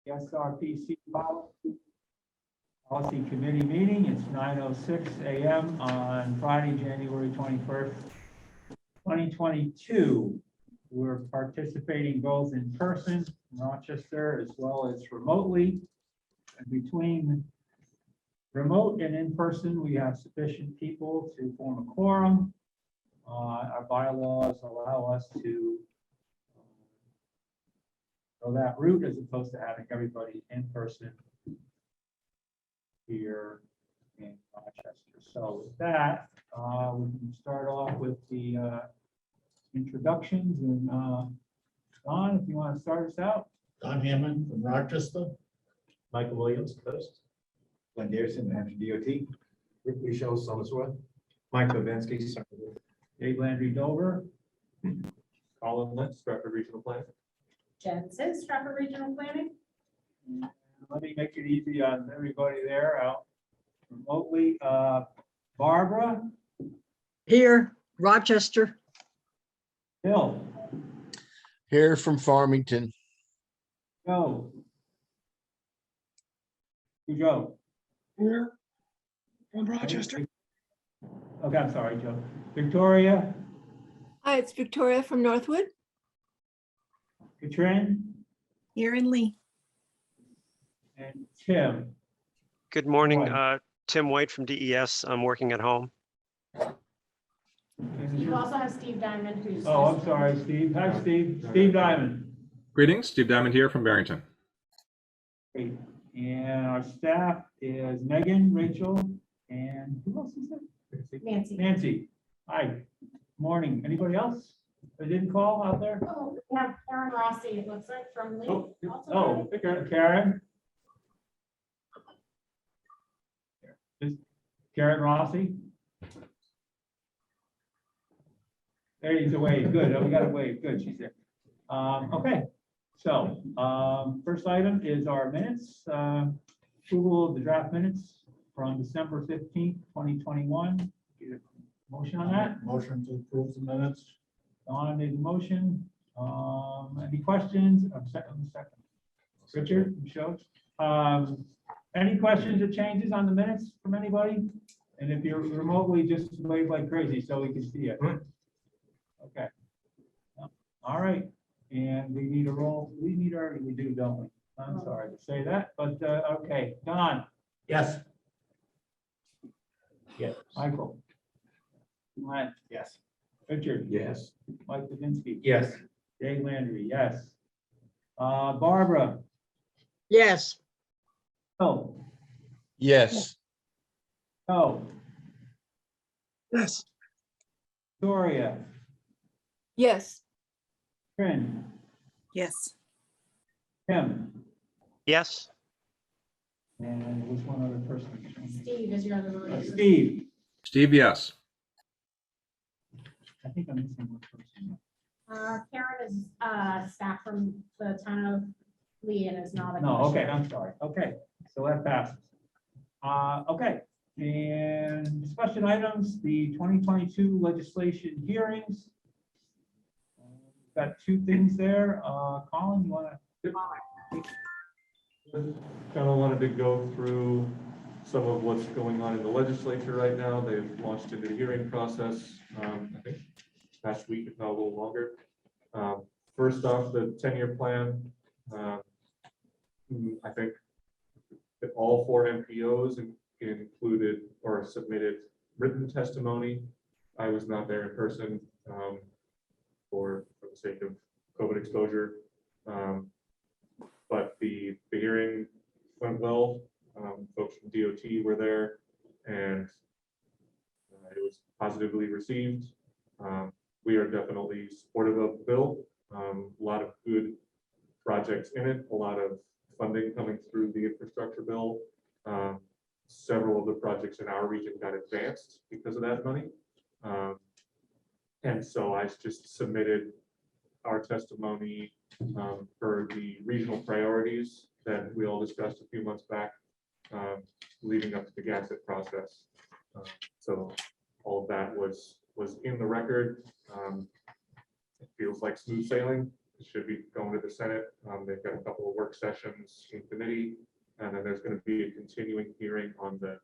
SRPC Policy Committee meeting. It's 9:06 a.m. on Friday, January 21st, 2022. We're participating both in person in Rochester as well as remotely. And between remote and in person, we have sufficient people to form a quorum. Our bylaws allow us to go that route as opposed to having everybody in person here in Rochester. So with that, we can start off with the introductions. And Don, if you want to start us out. Don Hammond from Rochester. Michael Williams, Coast. Glenn Garrison, New Hampshire DOT. Rick Michaud, Somersworth. Mike Bavinsky, Somerville. Dave Landry, Dover. Colin Lynch, Stratford Regional Planning. Jen says Stratford Regional Planning. Let me make it easy on everybody there out remotely. Barbara, Here, Rochester. Bill, Here from Farmington. Joe. Joe. Here from Rochester. Okay, I'm sorry, Joe. Victoria, Hi, it's Victoria from Northwood. Katrin, Here in Lee. and Tim. Good morning, Right. Tim White from DES. I'm working at home. You also have Steve Diamond, who's. Oh, I'm sorry, Steve. Hi, Steve. Steve Diamond. Greetings, Steve Diamond here from Barrington. Great. And our staff is Megan, Rachel, and who else is there? Nancy. Nancy. Hi. Morning. Anybody else that didn't call out there? Oh, we have Karen Rossi, it looks like, from Lee. Oh, Karen. Is Karen Rossi? There is a wave. Good. Oh, we got a wave. Good. She's there. Okay. So, first item is our minutes, approval of the draft minutes from December 15th, 2021. Motion on that? Motion to approve the minutes. Donna made the motion. Any questions? I'm second. Richard, you show. Any questions or changes on the minutes from anybody? And if you're remotely, just wave like crazy so we can see it. Okay. All right. And we need a roll. We do, don't we? I'm sorry to say that, but okay. Don, Yes. Yes. Michael. Glenn, Yes. Richard. Yes. Mike Bavinsky. Yes. Dave Landry, yes. Barbara. Yes. Oh, Yes. oh, Yes. Victoria, Yes. Trin, Yes. Tim, Yes, and there's one other person. Steve is your other vote. Steve, Steve, yes. I think I'm missing one person. Karen is staff from the town of Lee and is not a. No, okay, commissioner. I'm sorry. Okay, so that passes. Okay, and discussion items, the 2022 legislation hearings. Got two things there. Colin, you want to? Kind of wanted to go through some of what's going on in the legislature right now. They've launched into the hearing process, I think last week, if not a little longer. First off, the 10-year plan. I think that all 4 MPOs included or submitted written testimony. I was not there in person for the sake of COVID exposure. But the hearing went well. Folks from DOT were there and it was positively received. We are definitely supportive of the bill. A lot of good projects in it, a lot of funding coming through the infrastructure bill. Several of the projects in our region got advanced because of that money. And so I just submitted our testimony for the regional priorities that we all discussed a few months back, leading up to the GASSET process. So all of that was in the record. It feels like smooth sailing. It should be going to the Senate. They've got a couple of work sessions in committee, and then there's going to be a continuing hearing on the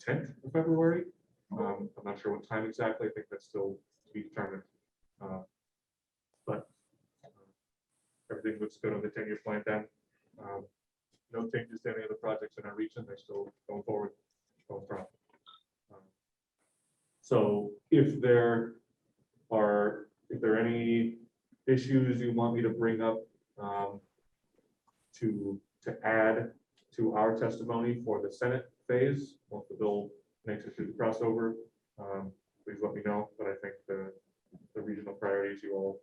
10th of February. I'm not sure what time exactly. I think that's still to be determined. But everything looks good on the 10-year plan then. No changes to any of the projects in our region. They're still going forward, going strong. So if there are any issues you want me to bring up to add to our testimony for the Senate phase, once the bill makes it through the crossover, please let me know. But I think the regional priorities you all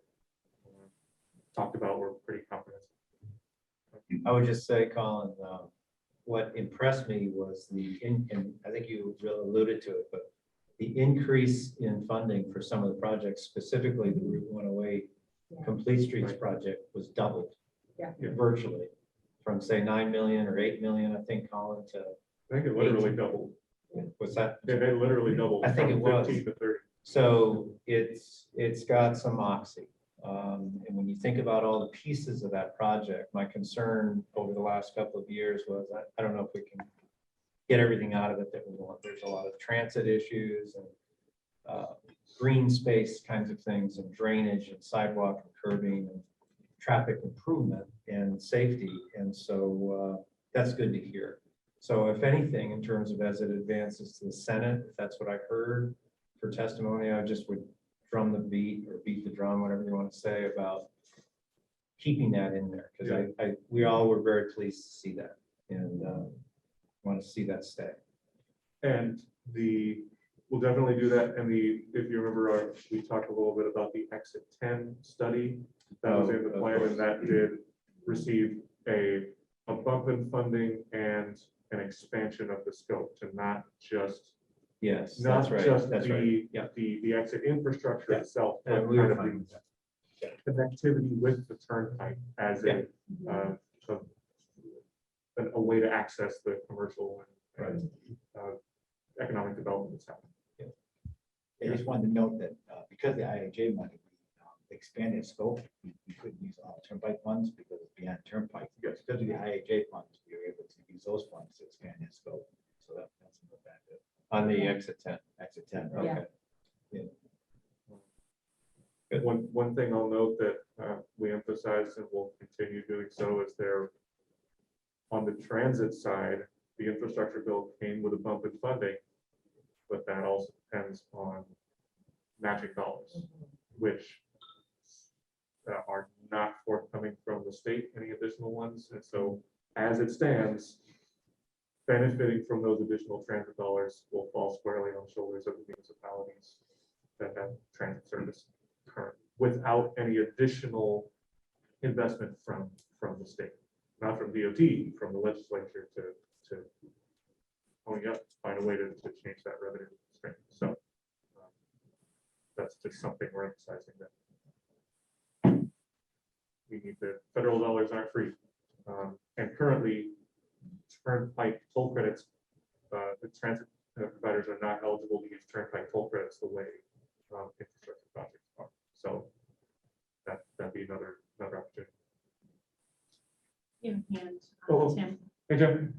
talked about were pretty comprehensive. I would just say, Colin, what impressed me was and I think you really alluded to it, but the increase in funding for some of the projects, specifically the Route 108 Complete Streets project, was doubled. Yeah. Virtually, from say 9 million or 8 million, I think, Colin, to, I think it literally doubled. what's that? It literally doubled. I think from it was. 15 to 30. So it's got some moxie. And when you think about all the pieces of that project, my concern over the last couple of years was, I don't know if we can get everything out of it that we want. There's a lot of transit issues and green space kinds of things, and drainage and sidewalk and curbing and traffic improvement and safety. And so that's good to hear. So if anything, in terms of as it advances to the Senate, if that's what I heard for testimony, I just would drum the beat or beat the drum, whatever you want to say, about keeping that in there. Because we all were very pleased to see that, and want to see that stay. And we'll definitely do that. And if you remember, we talked a little bit about the Exit 10 study that was in the plan, and that did receive a bump in funding and an expansion of the scope to not just Yes, not that's right. just That's right. Yeah. the exit infrastructure Yeah. itself, And but we were kind of fine with that. the connectivity with the turnpike as a way to access the commercial and economic development that's happening. I just wanted to note that because the IAJ money expanded scope, we couldn't use all turnpike funds because it's beyond turnpike. Yes. Because of the IAJ funds, we were able to use those funds to expand that scope. So that's a good benefit. On the exit 10. Exit 10, right? Yeah. Good. One thing I'll note that we emphasize and will continue doing so is on the transit side, the infrastructure bill came with a bump in funding, but that also depends on matching dollars, which are not forthcoming from the state, any additional ones. And so as it stands, benefiting from those additional transit dollars will fall squarely on the shoulders of the municipalities that have transit service current, without any additional investment from the state, not from DOT, from the legislature to pony up, find a way to change that revenue stream. So that's just something we're emphasizing, that we need the federal dollars aren't free. And currently, turnpike toll credits, the transit providers are not eligible to use turnpike toll credits the way infrastructure projects are. So that'd be another opportunity. You have a hand, Oh. Tim. Hey, Jim.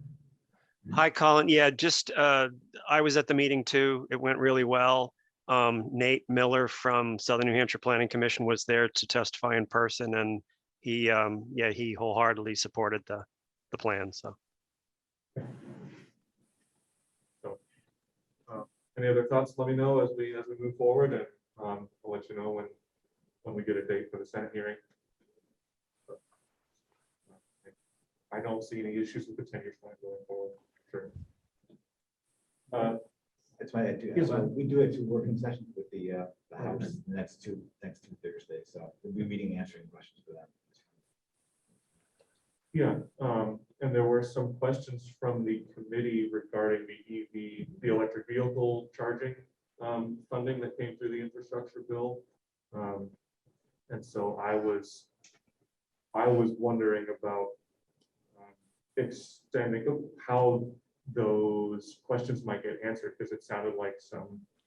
Hi, Colin. Yeah, just I was at the meeting too. It went really well. Nate Miller from Southern New Hampshire Planning Commission was there to testify in person, and he wholeheartedly supported the plan. So. So, any other thoughts? Let me know as we move forward, and I'll let you know when we get a date for the Senate hearing. But, I don't see any issues with the 10-year plan going forward. Sure. That's why I do. Yes, So ma'am. we do have 2 working sessions with the House the next two Thursdays. So we'll be meeting, answering questions for that. Yeah, and there were some questions from the committee regarding the electric vehicle charging funding that came through the infrastructure bill. And so I was wondering about extending how those questions might get answered, because it sounded like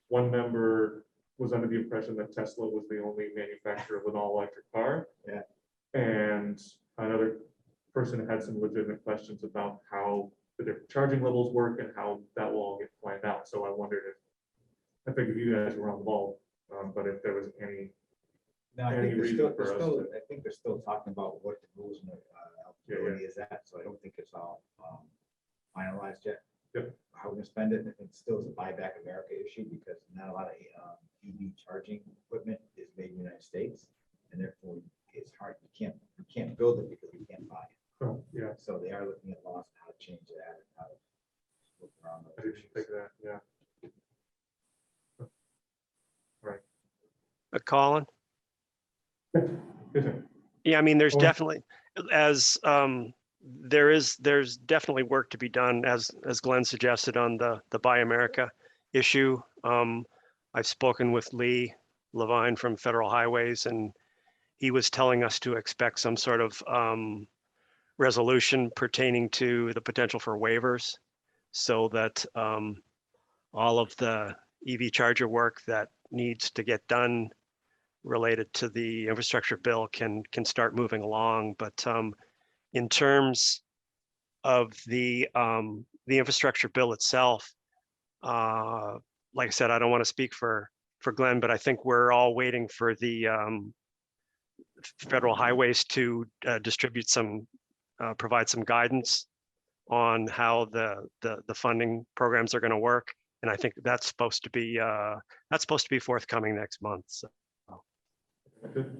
one member was under the impression that Tesla was the only manufacturer of an all-electric car. Yeah. And another person had some legitimate questions about how the different charging levels work and how that will all get planned out. So I wondered if, I figured you guys were on the ball, but if there was any, No, I Any think reason for us to- I think they're still talking about what the rules and eligibility is at, so I don't think it's all finalized yet. Yep. How we're gonna spend it, and it still is a buyback America issue, because not a lot of EV charging equipment is made in the United States, and therefore it's hard, you can't build it because we can't buy it. oh, yeah, So they are looking at laws on how to change that and how to look around I those didn't think issues. that, yeah. Right. Colin? Good. Yeah, I mean, there's Or- definitely, there's definitely work to be done, as Glenn suggested, on the Buy America issue. I've spoken with Lee Levine from Federal Highways, and he was telling us to expect some sort of resolution pertaining to the potential for waivers, so that all of the EV charger work that needs to get done related to the infrastructure bill can start moving along. But in terms of the infrastructure bill itself, like I said, I don't want to speak for Glenn, but I think we're all waiting for the Federal Highways to distribute some, provide some guidance on how the funding programs are going to work. And I think that's supposed to be forthcoming next month. So. Good.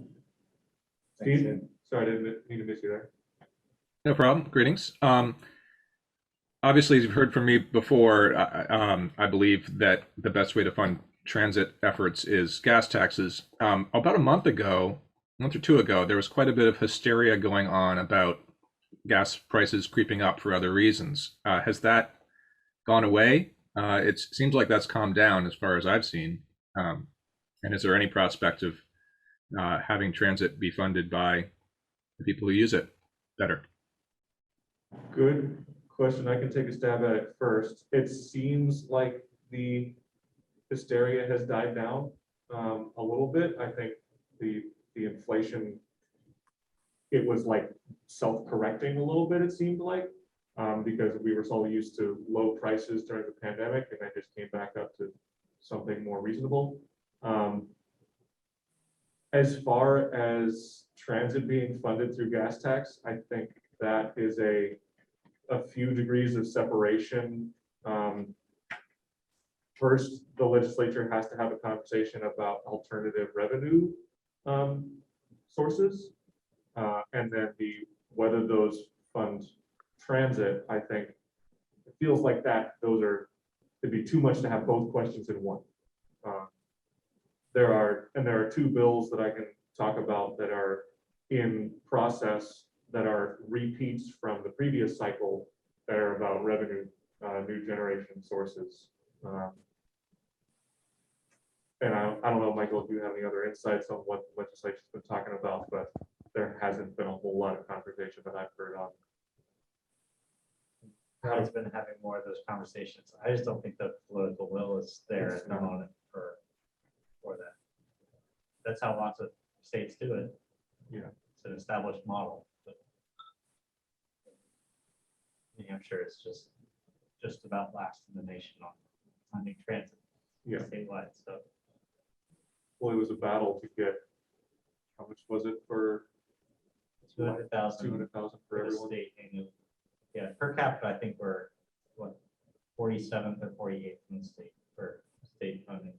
Thanks, Steve, Ed. sorry, I didn't mean to miss you there. No problem. Greetings. Obviously, as you've heard from me before, I believe that the best way to fund transit efforts is gas taxes. About a month or two ago, there was quite a bit of hysteria going on about gas prices creeping up for other reasons. Has that gone away? It seems like that's calmed down as far as I've seen. And is there any prospect of having transit be funded by the people who use it better? Good question. I can take a stab at it first. It seems like the hysteria has died down a little bit. I think the inflation, it was like self-correcting a little bit, it seemed like, because we were so used to low prices during the pandemic, and then just came back up to something more reasonable. As far as transit being funded through gas tax, I think that is a few degrees of separation. First, the legislature has to have a conversation about alternative revenue sources, and then whether those fund transit. I think it feels like it'd be too much to have both questions in one. There are two bills that I can talk about that are in process that are repeats from the previous cycle that are about revenue, new generation sources. And I don't know, Michael, if you have any other insights on what the legislature's been talking about, but there hasn't been a whole lot of conversation that I've heard of. Todd's been having more of those conversations. I just don't think the political will is there at the moment for that. That's how lots of states do it. Yeah. It's an established model. But New Hampshire is just about last in the nation on funding transit statewide. So Well, it was a battle to get, how much was it for 200,000 200,000 for for the everyone? state annually. Yeah, per capita, I think we're what 47th or 48th in the state for state funding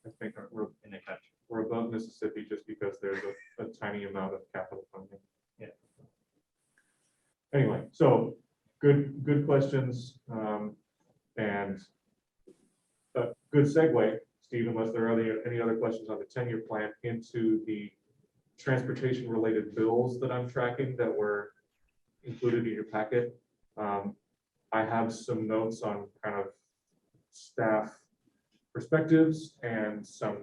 I think we're in the country. above Mississippi just because there's a tiny amount of capital funding. Yeah. Anyway, so good questions, and a good segue, Steve, unless there are any other questions on the 10-year plan, into the transportation related bills that I'm tracking that were included in your packet. I have some notes on kind of staff perspectives and some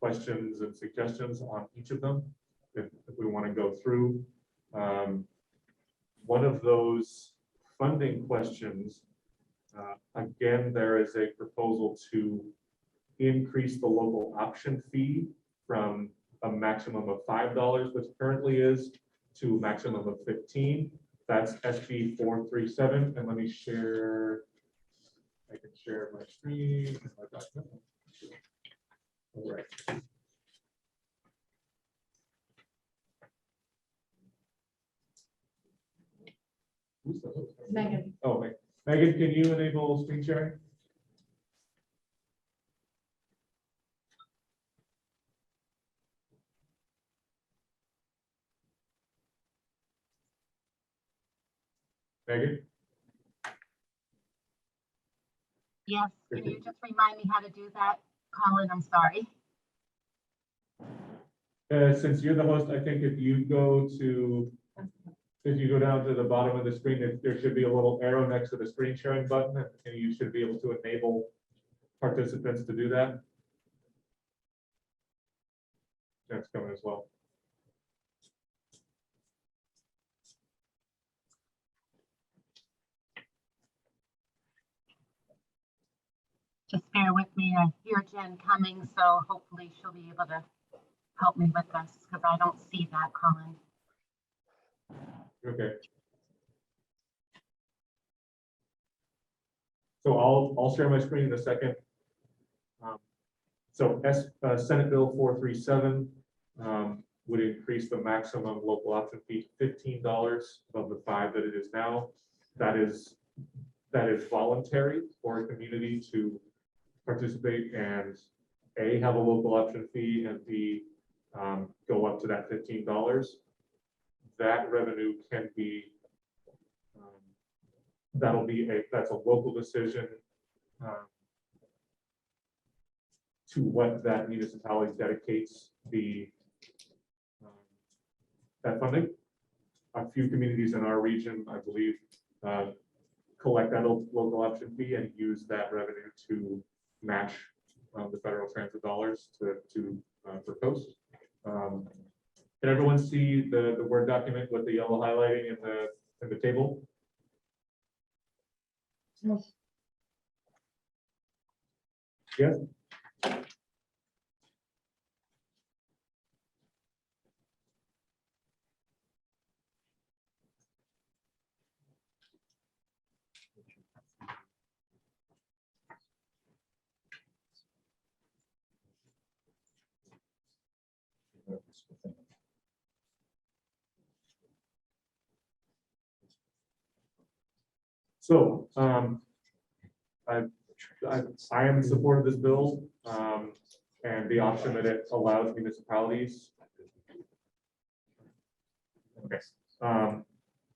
questions and suggestions on each of them if we want to go through. One of those funding questions, again, there is a proposal to increase the local option fee from a maximum of $5, which currently is, to a maximum of 15. That's SB 437, and let me share, I can share my screen. And my document. All right. Who's the host? Megan. Oh, wait. Megan, can you enable screen sharing? Megan? Yes, can you just remind me how to do that, Colin? I'm sorry. Since you're the host, I think if you go down to the bottom of the screen, there should be a little arrow next to the screen sharing button, and you should be able to enable participants to do that. That's coming as well. Just bear with me. I hear Jen coming, so hopefully she'll be able to help me with this because I don't see that, Colin. Okay. So I'll share my screen in a second. So Senate Bill 437 would increase the maximum local option fee to $15 above the $5 that it is now. That is voluntary for a community to participate and A, have a local option fee, and B, go up to that $15. That revenue can be, that's a local decision to what that municipality dedicates that funding. A few communities in our region, I believe, collect that local option fee and use that revenue to match the federal transit dollars for coast. Can everyone see the Word document with the yellow highlighting in the table? Yes. Yes. So I am in support of this bill and the option that it allows municipalities. Okay.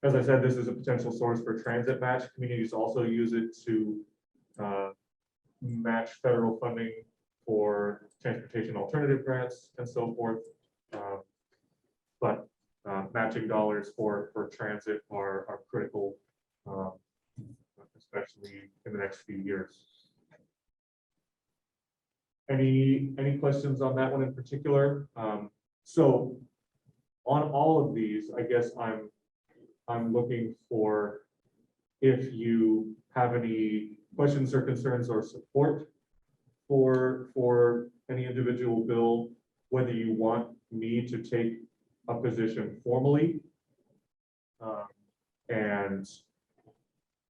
As I said, this is a potential source for transit match. Communities also use it to match federal funding for transportation alternative grants and so forth. But matching dollars for transit are critical, especially in the next few years. Any questions on that one in particular? So on all of these, I guess I'm looking for if you have any questions or concerns or support for any individual bill, whether you want me to take a position formally and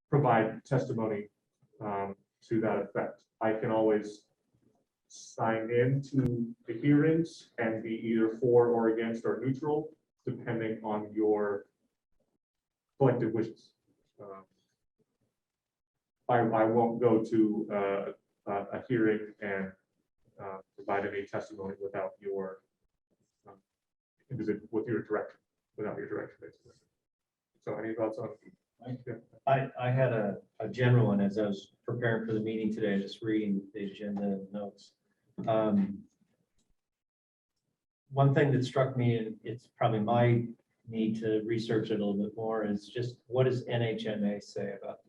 provide testimony to that effect. I can always sign in to the hearings and be either for or against or neutral, depending on your collective wishes. I won't go to a hearing and provide any testimony without your with your direction, without your direction, basically. So any thoughts on? I had a general one as I was preparing for the meeting today, just reading the agenda and notes. One thing that struck me, and it's probably my need to research it a little bit more, is just what does NHMA say about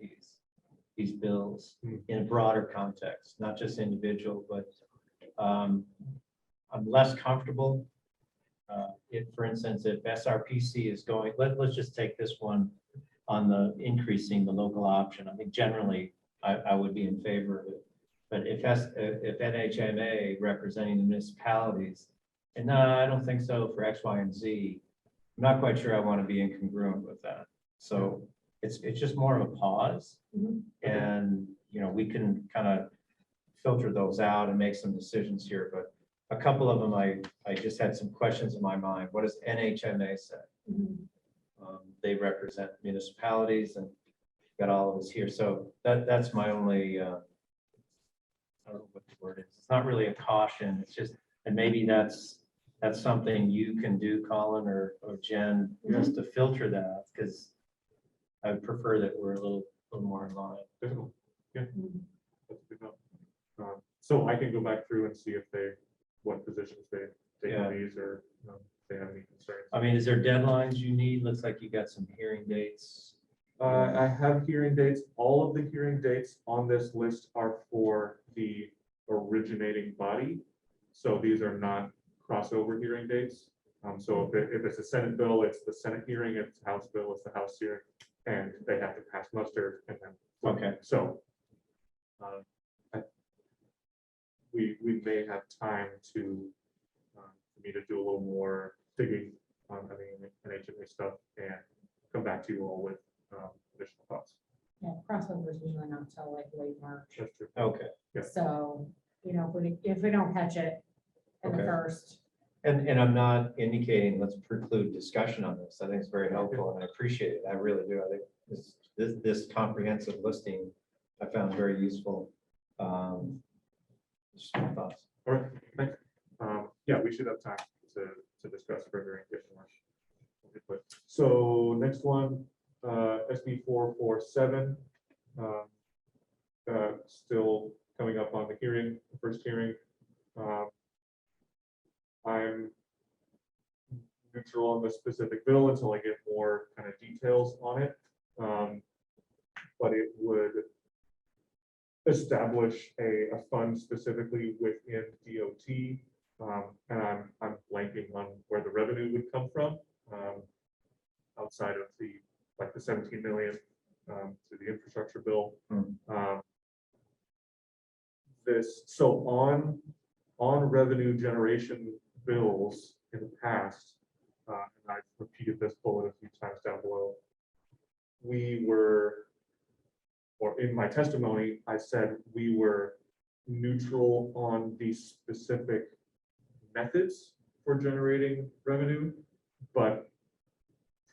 these bills in a broader context, not just individual, but I'm less comfortable. If, for instance, if SRPC is going, let's just take this one on the increasing the local option. I think generally I would be in favor of it. But if NHMA representing the municipalities And no, I don't think so for X, Y, and Z. I'm not quite sure I want to be incongruent with that. So it's just more of a pause. Mhm. And, you know, we can kind of filter those out and make some decisions here, but a couple of them, I just had some questions in my mind. What does NHMA say? Mhm. They represent municipalities and got all of us here. So that's my only, I don't know what the word is. It's not really a caution. It's just, and maybe that's something you can do, Colin or Jen, just to filter that, because I would prefer that we're a little more in line. Definitely. Yeah. Mhm. That's good enough. So I can go back through and see if what positions they take Yeah. on these, or if they have any concerns. I mean, is there deadlines you need? Looks like you got some hearing dates. I have hearing dates. All of the hearing dates on this list are for the originating body. So these are not crossover hearing dates. So if it's a Senate bill, it's the Senate hearing. If it's a House bill, it's the House hearing. And they have to pass muster and then. Okay. So we may have time to, for me to do a little more digging on the NHMA stuff and come back to you all with additional thoughts. Yeah, crossovers usually not until like late March. That's true. Okay. Yeah. So, you know, if we don't catch it in the Okay. first, And I'm not indicating let's preclude discussion on this. I think it's very helpful and I appreciate it. I really do. I think this comprehensive listing I found very useful. Just my thoughts. All right, thanks. Yeah, we should have time to discuss further and get more input. So next one, SB 447. Still coming up on the hearing, the first hearing. I'm neutral on the specific bill until I get more kind of details on it. But it would establish a fund specifically within DOT. And I'm blanking on where the revenue would come from, outside of the 17 million through the infrastructure bill. So on revenue generation bills in the past, and I've repeated this bullet a few times down below, we were, or in my testimony, I said we were neutral on the specific methods for generating revenue, but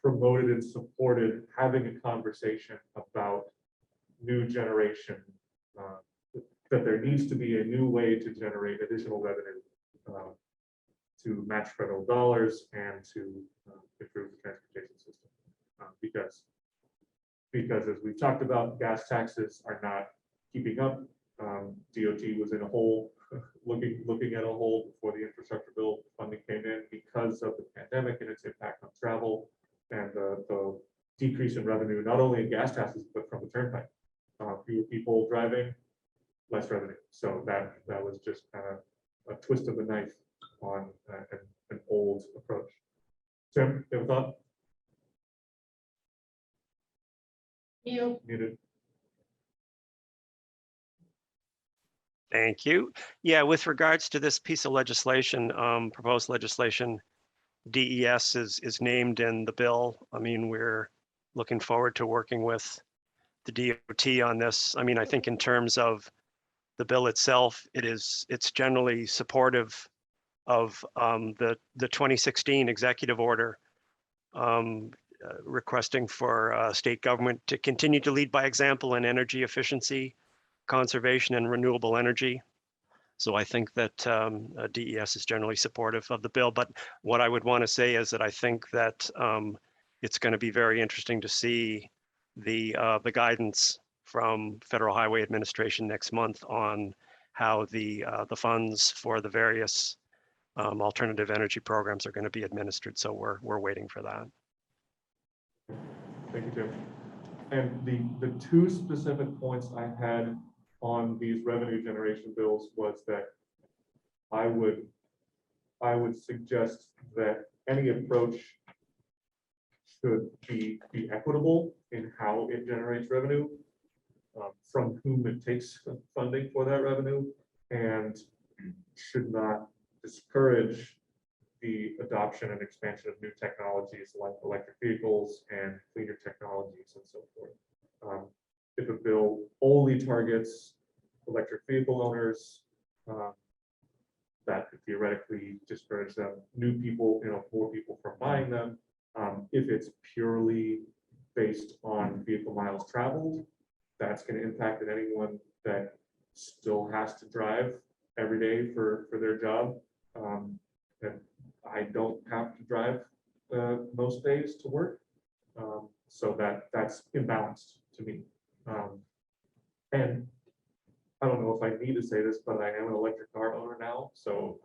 promoted and supported having a conversation about new generation, that there needs to be a new way to generate additional revenue to match federal dollars and to improve the transportation system. Because as we've talked about, gas taxes are not keeping up. DOT was in a hole, looking at a hole before the infrastructure bill funding came in because of the pandemic and its impact on travel and the decrease in revenue, not only in gas taxes, but from the turnpike. Fewer people driving, less revenue. So that was just kind of a twist of the knife on an old approach. Tim, you have a thought? you, Muted. Thank you. Yeah, with regards to this piece of legislation, proposed legislation, DES is named in the bill. I mean, we're looking forward to working with the DOT on this. I mean, I think in terms of the bill itself, it's generally supportive of the 2016 executive order requesting for state government to continue to lead by example in energy efficiency, conservation, and renewable energy. So I think that DES is generally supportive of the bill. But what I would want to say is that I think that it's going to be very interesting to see the guidance from Federal Highway Administration next month on how the funds for the various alternative energy programs are going to be administered. So we're waiting for that. Thank you, Tim. And the two specific points I had on these revenue generation bills was that I would suggest that any approach should be equitable in how it generates revenue, from whom it takes funding for that revenue, and should not discourage the adoption and expansion of new technologies like electric vehicles and cleaner technologies and so forth. If a bill only targets electric vehicle owners, that could theoretically discourage them, new people, more people from buying them. If it's purely based on vehicle miles traveled, that's going to impact anyone that still has to drive every day for their job. And I don't have to drive most days to work. So that's imbalanced to me. And I don't know if I need to say this, but I am an electric car owner now, so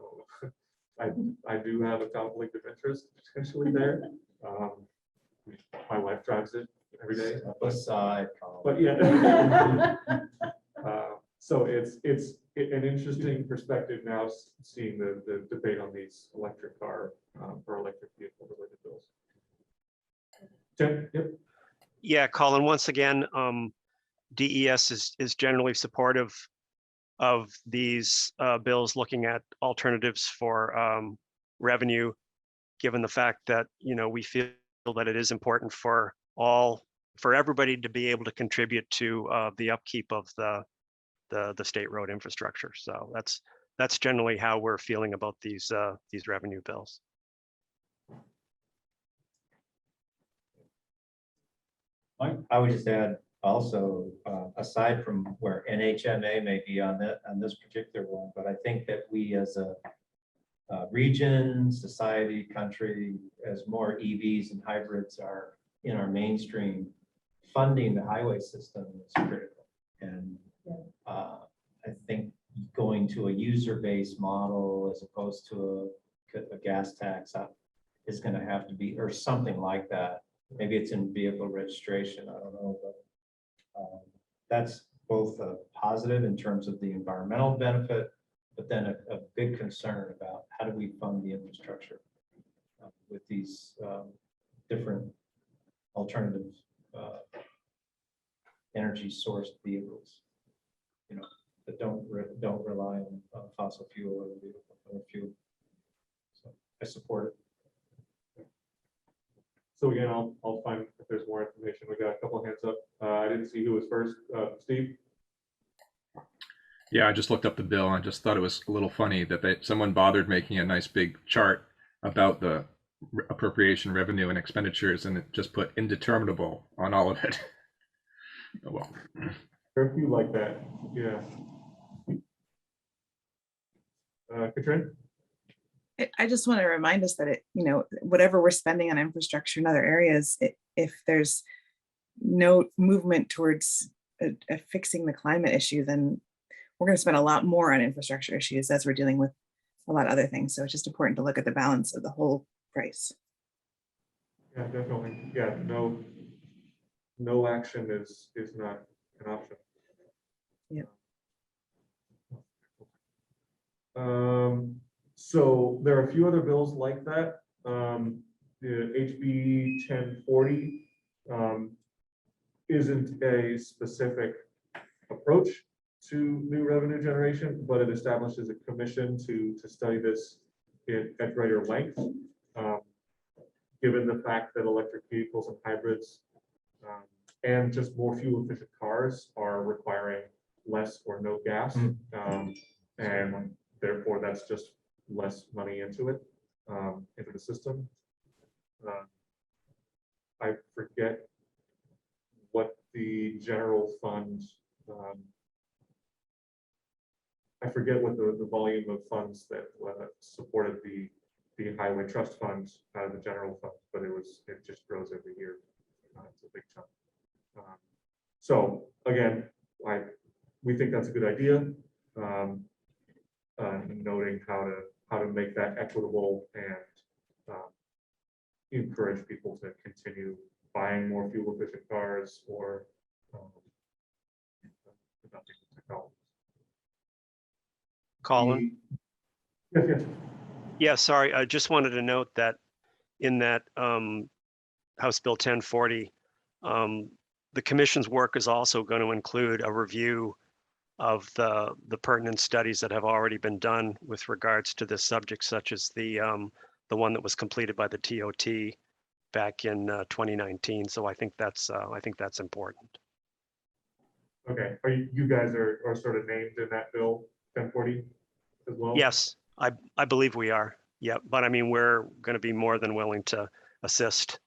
I do have a conflict of interest potentially there. My wife drives it every day. Aside. But yeah. So it's an interesting perspective now, seeing the debate on these electric car or electric vehicle related bills. Tim, yep. Yeah, Colin, once again, DES is generally supportive of these bills, looking at alternatives for revenue, given the fact that, we feel that it is important for everybody to be able to contribute to the upkeep of the state road infrastructure. So that's generally how we're feeling about these revenue bills. I would just add also, aside from where NHMA may be on this particular one, but I think that we as a region, society, country, as more EVs and hybrids are in our mainstream, funding the highway system is critical. And I think going to a user-based model as opposed to a gas tax is going to have to be, or something like that. Maybe it's in vehicle registration, I don't know, but that's both a positive in terms of the environmental benefit, but then a big concern about how do we fund the infrastructure with these different alternative energy sourced vehicles, that don't rely on fossil fuel or fuel. So I support it. So again, I'll find if there's more information. We got a couple of hands up. I didn't see who was first. Steve? Yeah, I just looked up the bill and I just thought it was a little funny that someone bothered making a nice big chart about the appropriation revenue and expenditures, and it just put indeterminable on all of it. Oh, well. There are a few like that, yeah. Katrin? I just want to remind us that whatever we're spending on infrastructure in other areas, if there's no movement towards fixing the climate issue, then we're going to spend a lot more on infrastructure issues as we're dealing with a lot of other things. So it's just important to look at the balance of the whole price. Yeah, definitely. Yeah, no action is not an option. Yeah. So there are a few other bills like that. The HB 1040 isn't a specific approach to new revenue generation, but it establishes a commission to study this at greater length. Given the fact that electric vehicles and hybrids and just more fuel efficient cars are requiring less or no gas, and therefore that's just less money into the system. I forget what the general fund, I forget what the volume of funds that supported the highway trust fund out of the general fund, but it just grows every year. It's a big chunk. So again, we think that's a good idea. Noting how to make that equitable and encourage people to continue buying more fuel efficient cars or adopting technology. Colin? Yes. Yeah, sorry. I just wanted to note that in that House Bill 1040, the commission's work is also going to include a review of the pertinent studies that have already been done with regards to this subject, such as the the one that was completed by the TOT back in 2019. So I think that's important. Okay, are you guys are sort of named in that bill 1040 as well? Yes, I believe we are. Yeah, but I mean, we're going to be more than willing to assist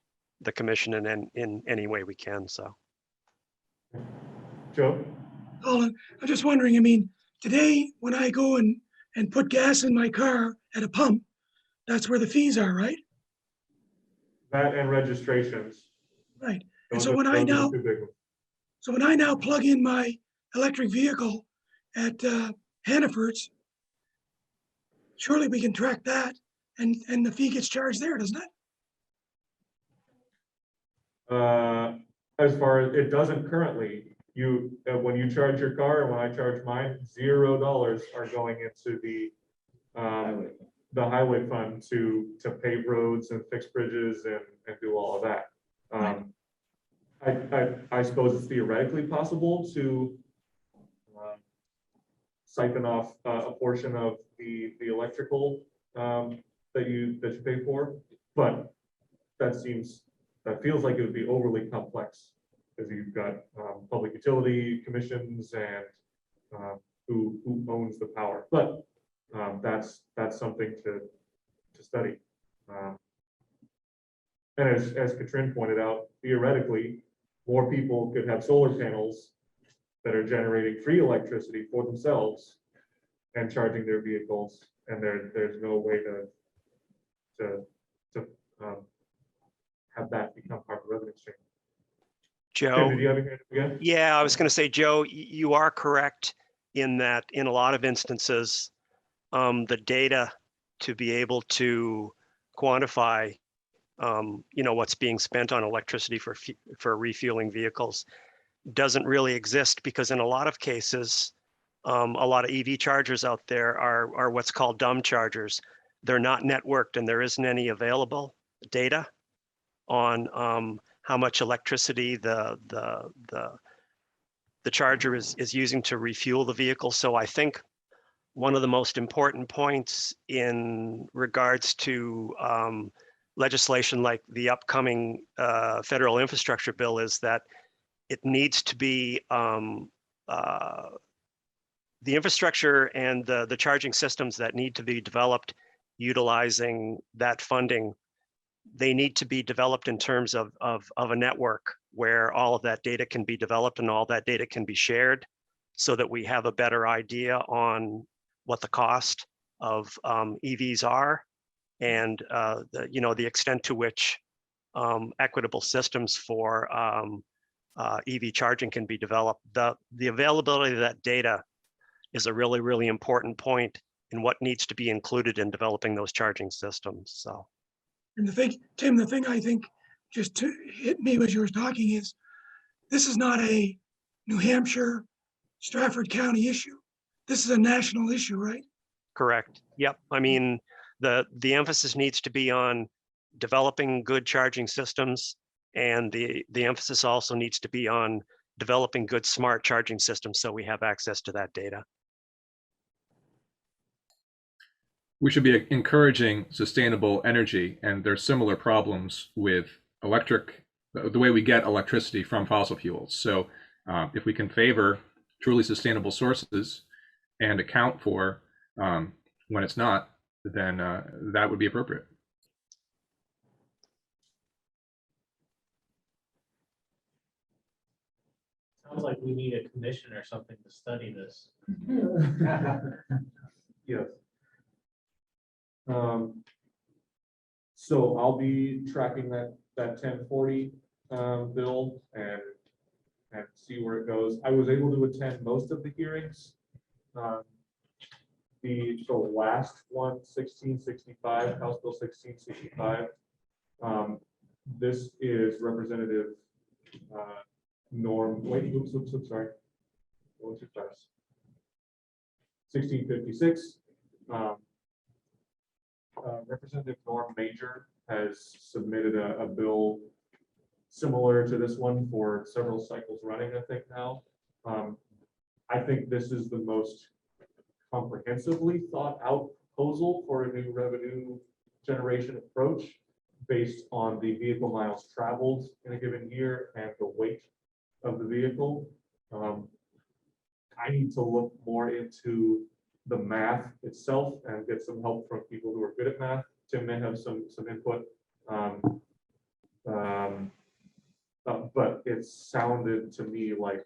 the commission in any way we can. So. Joe? Colin, I'm just wondering, I mean, today when I go and put gas in my car at a pump, that's where the fees are, right? That and registrations. Right. And Those so are- when I those are the now, two big ones. so when I now plug in my electric vehicle at Hannaford's, surely we can track that and the fee gets charged there, doesn't it? As far as it doesn't currently, when you charge your car and when I charge mine, $0 are going into the highway fund to pave roads and fix bridges and do all of that. I suppose it's theoretically possible to siphon off a portion of the electrical that you pay for, but that feels like it would be overly complex, because you've got public utility commissions and who owns the power. But that's something to study. And as Katrin pointed out, theoretically, more people could have solar panels that are generating free electricity for themselves and charging their vehicles, and there's no way to have that become part of the revenue stream. Joe, Tim, did you have anything again? yeah, I was going to say, Joe, you are correct in that in a lot of instances, the data to be able to quantify, what's being spent on electricity for refueling vehicles doesn't really exist, because in a lot of cases, a lot of EV chargers out there are what's called dumb chargers. They're not networked, and there isn't any available data on how much electricity the charger is using to refuel the vehicle. So I think one of the most important points in regards to legislation like the upcoming federal infrastructure bill is that it needs to be the infrastructure and the charging systems that need to be developed utilizing that funding. They need to be developed in terms of a network where all of that data can be developed and all that data can be shared, so that we have a better idea on what the cost of EVs are, and the extent to which equitable systems for EV charging can be developed. The availability of that data is a really, really important point in what needs to be included in developing those charging systems. So. And Tim, the thing I think just to hit me as you were talking is, this is not a New Hampshire, Stratford County issue. This is a national issue, right? Correct. Yep. I mean, the emphasis needs to be on developing good charging systems, and the emphasis also needs to be on developing good smart charging systems so we have access to that data. We should be encouraging sustainable energy, and there's similar problems with the way we get electricity from fossil fuels. So if we can favor truly sustainable sources and account for when it's not, then that would be appropriate. Sounds like we need a commission or something to study this. Yes. So I'll be tracking that 1040 bill and see where it goes. I was able to attend most of the hearings. The last one, 1665, House Bill 1665. This is Representative Norm. Wait, oops, sorry. One too fast. 1656. Representative Norm Major has submitted a bill similar to this one for several cycles running, I think now. I think this is the most comprehensively thought out proposal for a new revenue generation approach based on the vehicle miles traveled in a given year and the weight of the vehicle. I need to look more into the math itself and get some help from people who are good at math. Tim may have some input. But it sounded to me like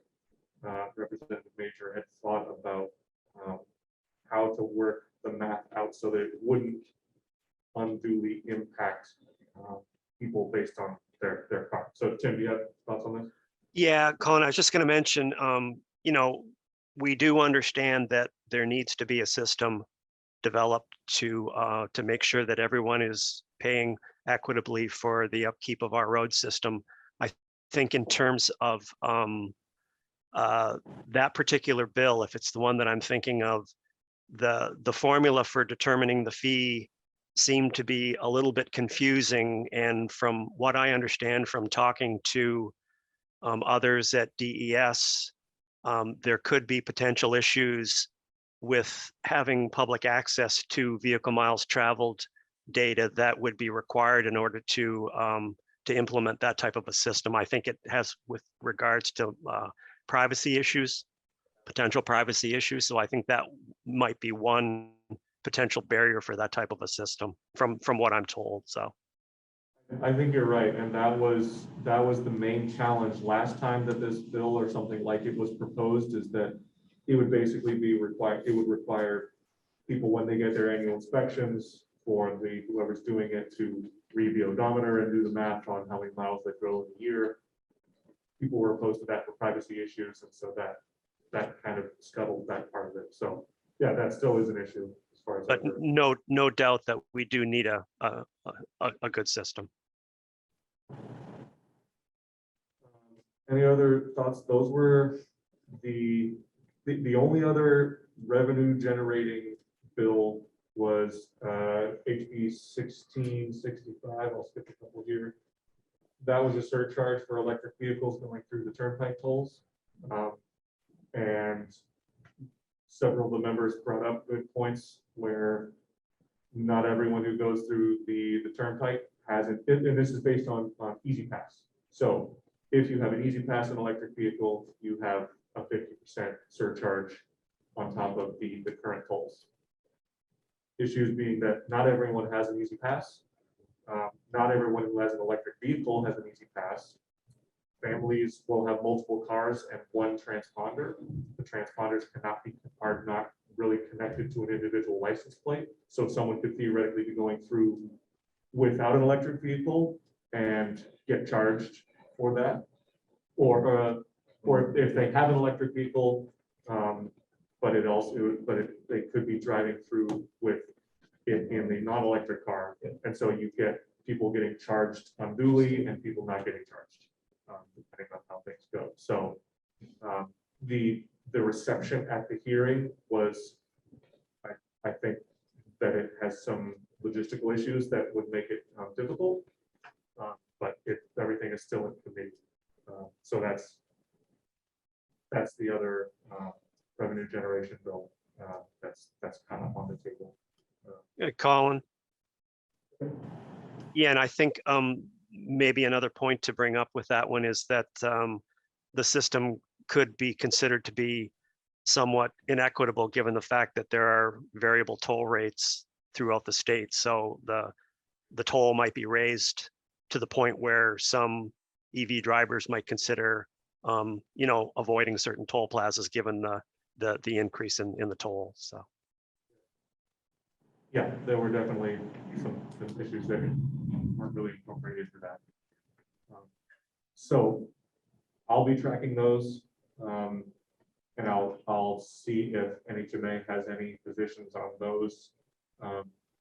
Representative Major had thought about how to work the math out so that it wouldn't unduly impact people based on their car. So Tim, do you have thoughts on this? Yeah, Colin, I was just going to mention, we do understand that there needs to be a system developed to make sure that everyone is paying equitably for the upkeep of our road system. I think in terms of that particular bill, if it's the one that I'm thinking of, the formula for determining the fee seemed to be a little bit confusing. And from what I understand from talking to others at DES, there could be potential issues with having public access to vehicle miles traveled data that would be required in order to implement that type of a system. I think it has with regards to privacy issues, potential privacy issues. So I think that might be one potential barrier for that type of a system from what I'm told. So I think you're right, and that was the main challenge last time that this bill or something like it was proposed, is that it would basically be required. It would require people, when they get their annual inspections, for whoever's doing it to read the odometer and do the math on how many miles they drove in a year. People were opposed to that for privacy issues, and so that kind of scuttled that part of it. So yeah, that still is an issue as far as. But no doubt that we do need a good system. Any other thoughts? Those were the only other revenue generating bill was HB 1665. I'll skip a couple here. That was a surcharge for electric vehicles going through the turnpike tolls. And several of the members brought up good points where not everyone who goes through the turnpike has it. And this is based on Easy Pass. So if you have an Easy Pass in an electric vehicle, you have a 50% surcharge on top of the current tolls. Issues being that not everyone has an Easy Pass. Not everyone who has an electric vehicle has an Easy Pass. Families will have multiple cars and one transponder. The transponders are not really connected to an individual license plate. So someone could theoretically be going through without an electric vehicle and get charged for that. Or if they have an electric vehicle, but they could be driving through with it in the non-electric car. And so you get people getting charged unduly and people not getting charged, depending on how things go. So the reception at the hearing was, I think that it has some logistical issues that would make it difficult, but everything is still in committee. So that's the other revenue generation bill that's kind of on the table. Colin. Yeah, and I think maybe another point to bring up with that one is that the system could be considered to be somewhat inequitable given the fact that there are variable toll rates throughout the state. So the toll might be raised to the point where some EV drivers might consider avoiding certain toll plazas given the increase in the toll. So yeah, there were definitely some issues that weren't really incorporated for that. So I'll be tracking those, and I'll see if NHMA has any positions on those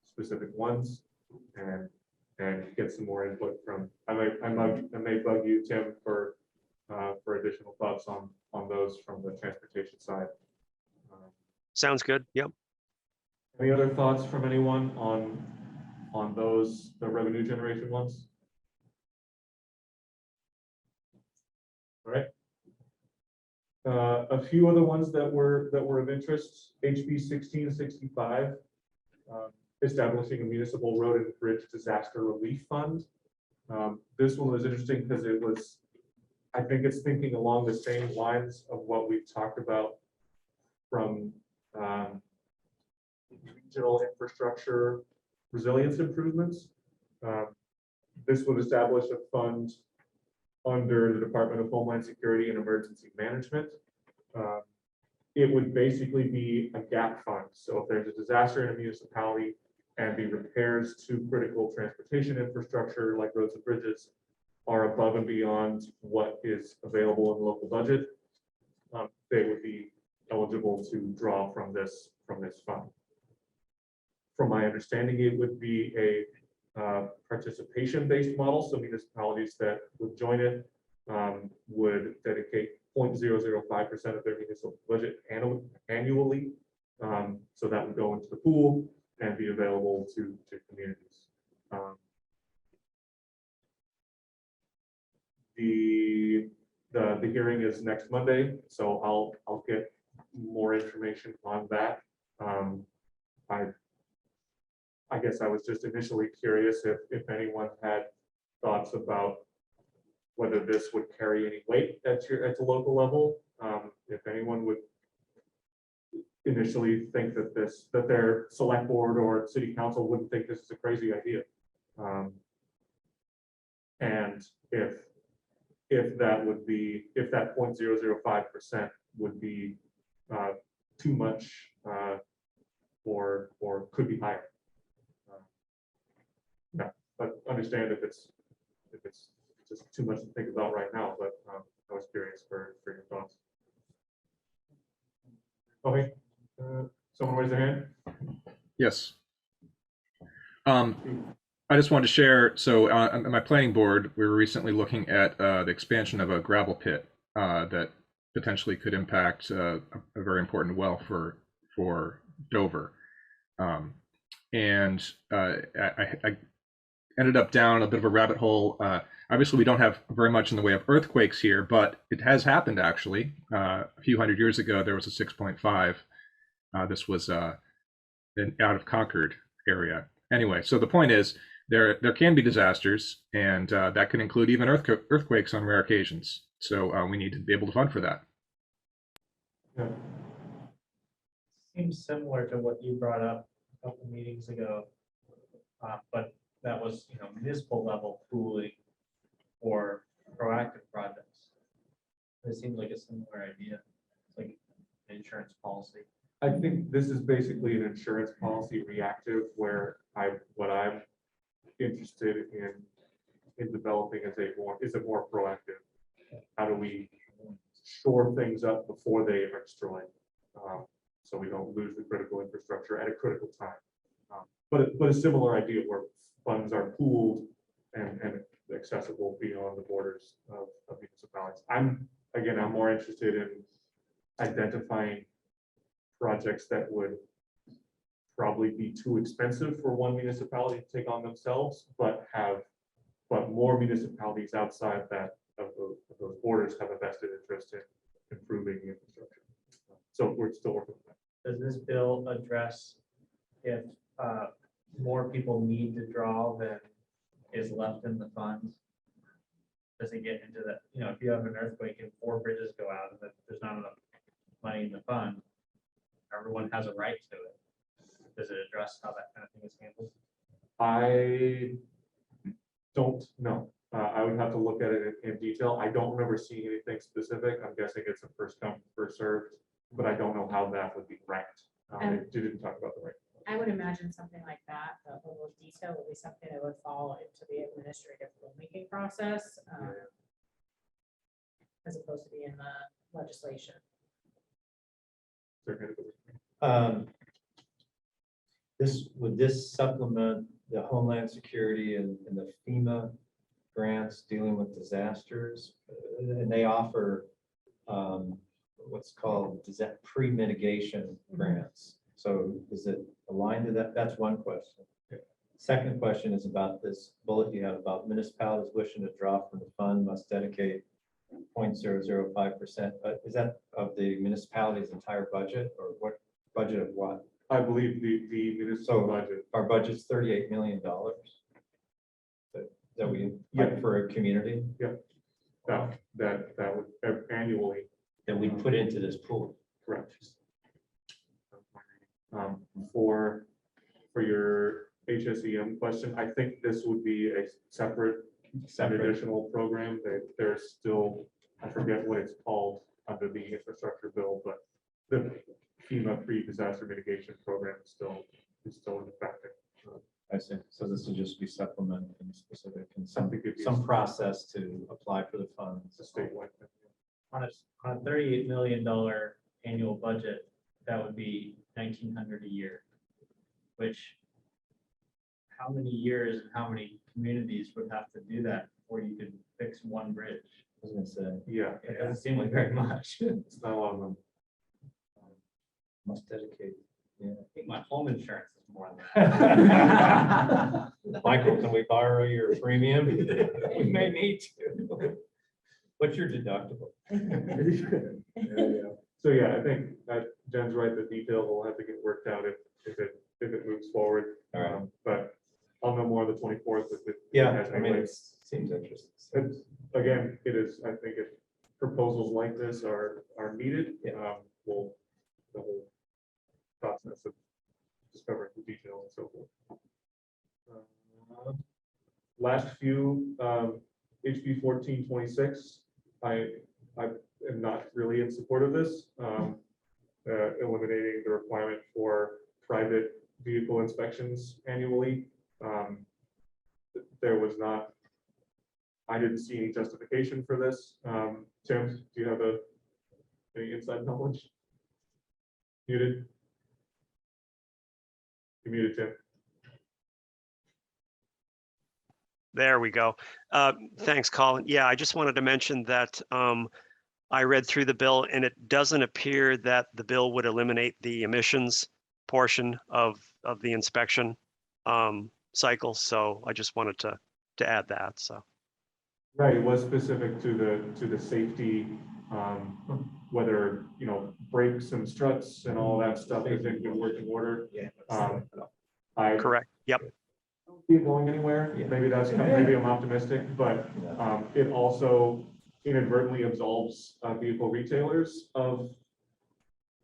specific ones, and get some more input from. I may bug you, Tim, for additional thoughts on those from the transportation side. Sounds good. Yep. Any other thoughts from anyone on those, the revenue generation ones? All right. A few other ones that were of interest. HB 1665. establishing a municipal road and bridge disaster relief fund. This one was interesting because it was, I think it's thinking along the same lines of what we've talked about from regional infrastructure resilience improvements. This would establish a fund under the Department of Homeland Security and Emergency Management. It would basically be a gap fund. So if there's a disaster in a municipality and the repairs to critical transportation infrastructure like roads and bridges are above and beyond what is available in the local budget, they would be eligible to draw from this fund. From my understanding, it would be a participation-based model. So municipalities that would join it would dedicate 0.005% of their municipal budget annually. So that would go into the pool and be available to communities. The hearing is next Monday, so I'll get more information on that. I guess I was just initially curious if anyone had thoughts about whether this would carry any weight at the local level. If anyone would initially think that their select board or city council wouldn't think this is a crazy idea. And if that 0.005% would be too much or could be higher. Yeah, but understand if it's just too much to think about right now, but I was curious for your thoughts. Okay, someone raise their hand? Yes. I just wanted to share, so on my planning board, we were recently looking at the expansion of a gravel pit that potentially could impact a very important well for Dover. And I ended up down a bit of a rabbit hole. Obviously, we don't have very much in the way of earthquakes here, but it has happened actually. A few hundred years ago, there was a 6.5. This was out of Concord area. Anyway, so the point is, there can be disasters, and that can include even earthquakes on rare occasions. So we need to be able to fund for that. Yeah. Seems similar to what you brought up a couple meetings ago, but that was, municipal level pooling or proactive projects. It seems like a similar idea. It's like an insurance policy. I think this is basically an insurance policy reactive where what I'm interested in developing is a more proactive. How do we shore things up before they are destroyed, so we don't lose the critical infrastructure at a critical time? But a similar idea where funds are pooled and accessible beyond the borders of municipalities. I'm more interested in identifying projects that would probably be too expensive for one municipality to take on themselves, but more municipalities outside of those borders have a vested interest in improving the infrastructure. So we're still working on that. Does this bill address if more people need to draw than is left in the funds? Does it get into that, if you have an earthquake and 4 bridges go out and there's not enough money in the fund, everyone has a right to it. Does it address how that kind of thing is handled? I don't know. I would have to look at it in detail. I don't remember seeing anything specific. I'm guessing it's a first come, first served, but I don't know how that would be ranked. They didn't talk about the rank. I would imagine something like that, the level of detail would be something that would fall into the administrative rulemaking process, as opposed to be in the legislation. Would this supplement the Homeland Security and the FEMA grants dealing with disasters? And they offer what's called pre-mitigation grants. So is it aligned to that? That's one question. Second question is about this bullet you have about municipalities wishing to draw from the fund must dedicate 0.005%. But is that of the municipality's entire budget, or what budget of what? I believe the municipal So- budget, Our budget's $38 million. That we, for a community, that would annually, that we put into this pool. correct. For your HSEM question, I think this would be a separate additional program that there's still, I forget what it's called under the infrastructure bill, but the FEMA pre-disaster mitigation program is still in effect. I see. So this will just be supplementing specific and I think it'd be some process to apply for the funds. It's a statewide thing. On a $38 million annual budget, that would be 1,900 a year, which how many years and how many communities would have to do that before you could fix one bridge? I was gonna say, Yeah, It doesn't seem like very much. it's not a lot of them. must dedicate. Yeah. I think my home insurance is more than that. Michael, can we borrow your premium? We may need to. What's your deductible? So yeah, I think that Jen's right, the detail will have to get worked out if it moves forward. All right. But I'll know more on the 24th if it. Yeah, has I mean, any- it seems interesting. It's- Again, it is, I think if proposals like this are needed, Yeah. we'll, the whole process of discovering the detail and so forth. Last few, HB 1426, I am not really in support of this. Eliminating the requirement for private vehicle inspections annually. There was not, I didn't see any justification for this. Tim, do you have any inside knowledge? Muted? You muted, Tim. There we go. Thanks, Colin. Yeah, I just wanted to mention that I read through the bill and it doesn't appear that the bill would eliminate the emissions portion of the inspection cycle. So I just wanted to add that. So. Right, it was specific to the safety, whether, brakes and struts and all that stuff is in working order. Yeah. I Correct. Yep. don't see it going anywhere. Maybe maybe I'm optimistic, but it also inadvertently absolves vehicle retailers of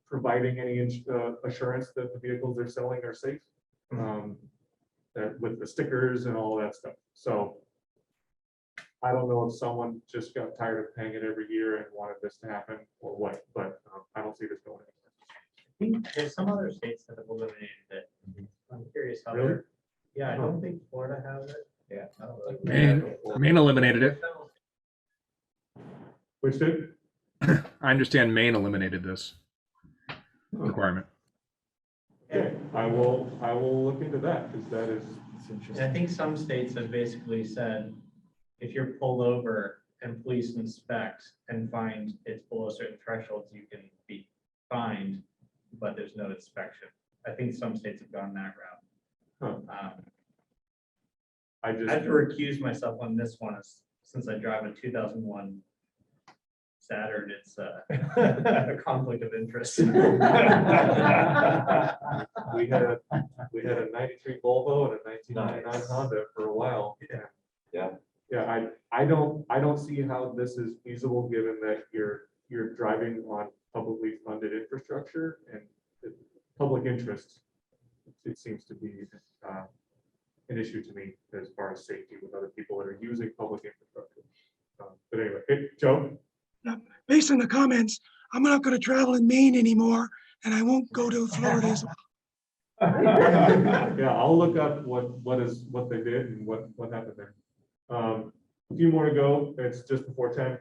providing any assurance that the vehicles they're selling are safe. That with the stickers and all that stuff. So I don't know if someone just got tired of paying it every year and wanted this to happen or what, but I don't see this going anywhere. I think there's some other states that have eliminated it. I'm curious how Really? they're, yeah, I don't think Florida has it. Yeah. I don't think Maine eliminated it. Which did? I understand Maine eliminated this requirement. Okay, I will look into that because that is. And I think some states have basically said, if you're pulled over and police inspect and find it's below certain thresholds, you can be fined, but there's no inspection. I think some states have gone that route. I just. I have to recuse myself on this one since I drive a 2001 Saturn. It's a conflict of interest. We had a 93 Volvo and a 1999 Nice. Honda for a while. Yeah. Yeah, I don't see how this is feasible, given that you're driving on publicly funded infrastructure and the public interest. It seems to be an issue to me as far as safety with other people that are using public infrastructure. But anyway, Joe? Based on the comments, I'm not going to travel in Maine anymore, and I won't go to Florida as well. Yeah, I'll look up what they did and what happened there. A few more to go. It's just before 10.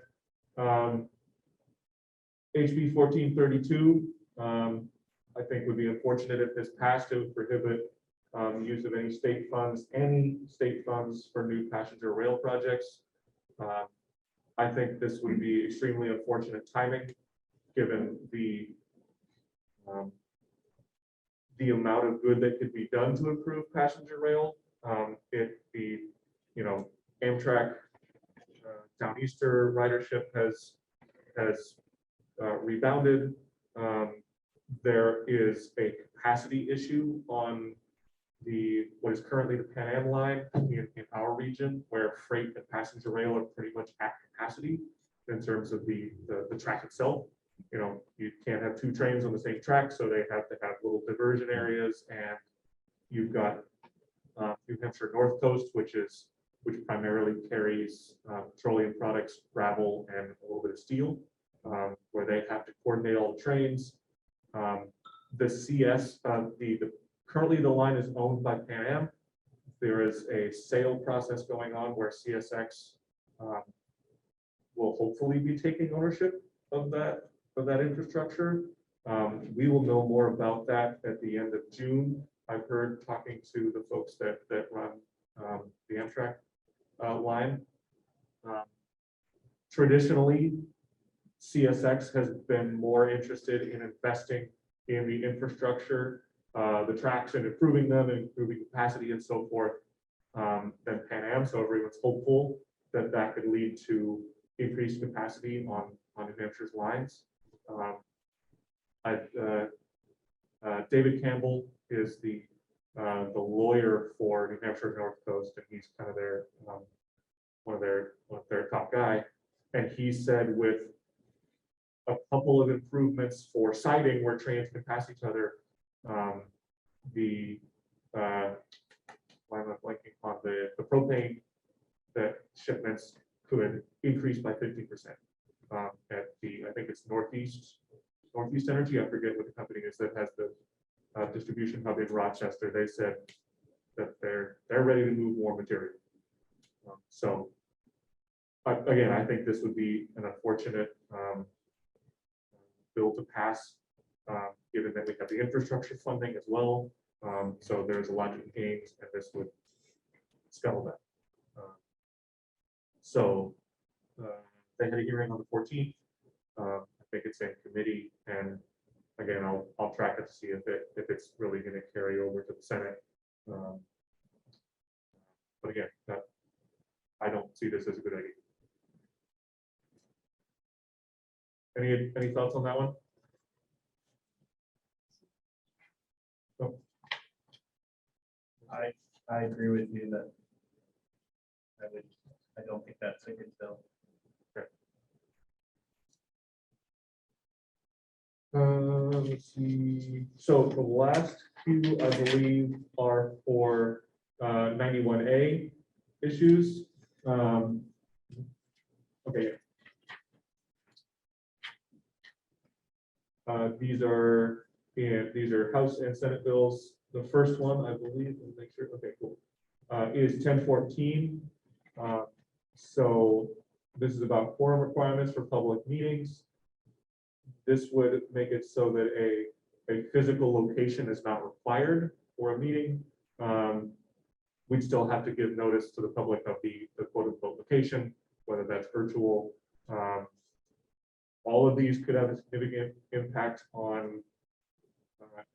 HB 1432, I think would be unfortunate if this passed. It would prohibit use of any state funds for new passenger rail projects. I think this would be extremely unfortunate timing, given the amount of good that could be done to improve passenger rail. If the, Amtrak Downeaster ridership has rebounded. there is a capacity issue on what is currently the Pan Am line in our region, where freight and passenger rail are pretty much at capacity in terms of the track itself. You know, you can't have two trains on the same track, so they have to have little diversion areas. And you've got New Hampshire North Coast, which primarily carries petroleum products, gravel, and a little bit of steel, where they have to coordinate all the trains. The CS, currently the line is owned by Pan Am. There is a sale process going on where CSX will hopefully be taking ownership of that infrastructure. We will know more about that at the end of June. I've heard, talking to the folks that run the Amtrak line. Traditionally, CSX has been more interested in investing in the infrastructure, the tracks, and improving them and improving capacity and so forth, than Pan Am. So everyone's hopeful that that could lead to increased capacity on New Hampshire's lines. David Campbell is the lawyer for New Hampshire North Coast, and he's kind of their one of their top guy. And he said with a couple of improvements for siding where trains can pass each other, why am I blanking on the propane that shipments could increase by 50% at I think it's Northeast Energy. I forget what the company is that has the distribution hub in Rochester. They said that they're ready to move more material. So again, I think this would be an unfortunate bill to pass, given that we have the infrastructure funding as well. So there's a lot of gains, and this would scuttle that. They had a hearing on the 14th. I think it's in committee, and again, I'll track it to see if it's really going to carry over to the Senate. But again, I don't see this as a good idea. Any thoughts on that one? No. I agree with you that I don't think that's a good bill. Okay. Let's see. So the last few, I believe, are for 91A issues. Okay. These are House and Senate bills. The first one, I believe, let me make sure. Okay, cool. Is 1014. So this is about quorum requirements for public meetings. This would make it so that a physical location is not required for a meeting. We'd still have to give notice to the public of the quote unquote location, whether that's virtual. All of these could have a significant impact on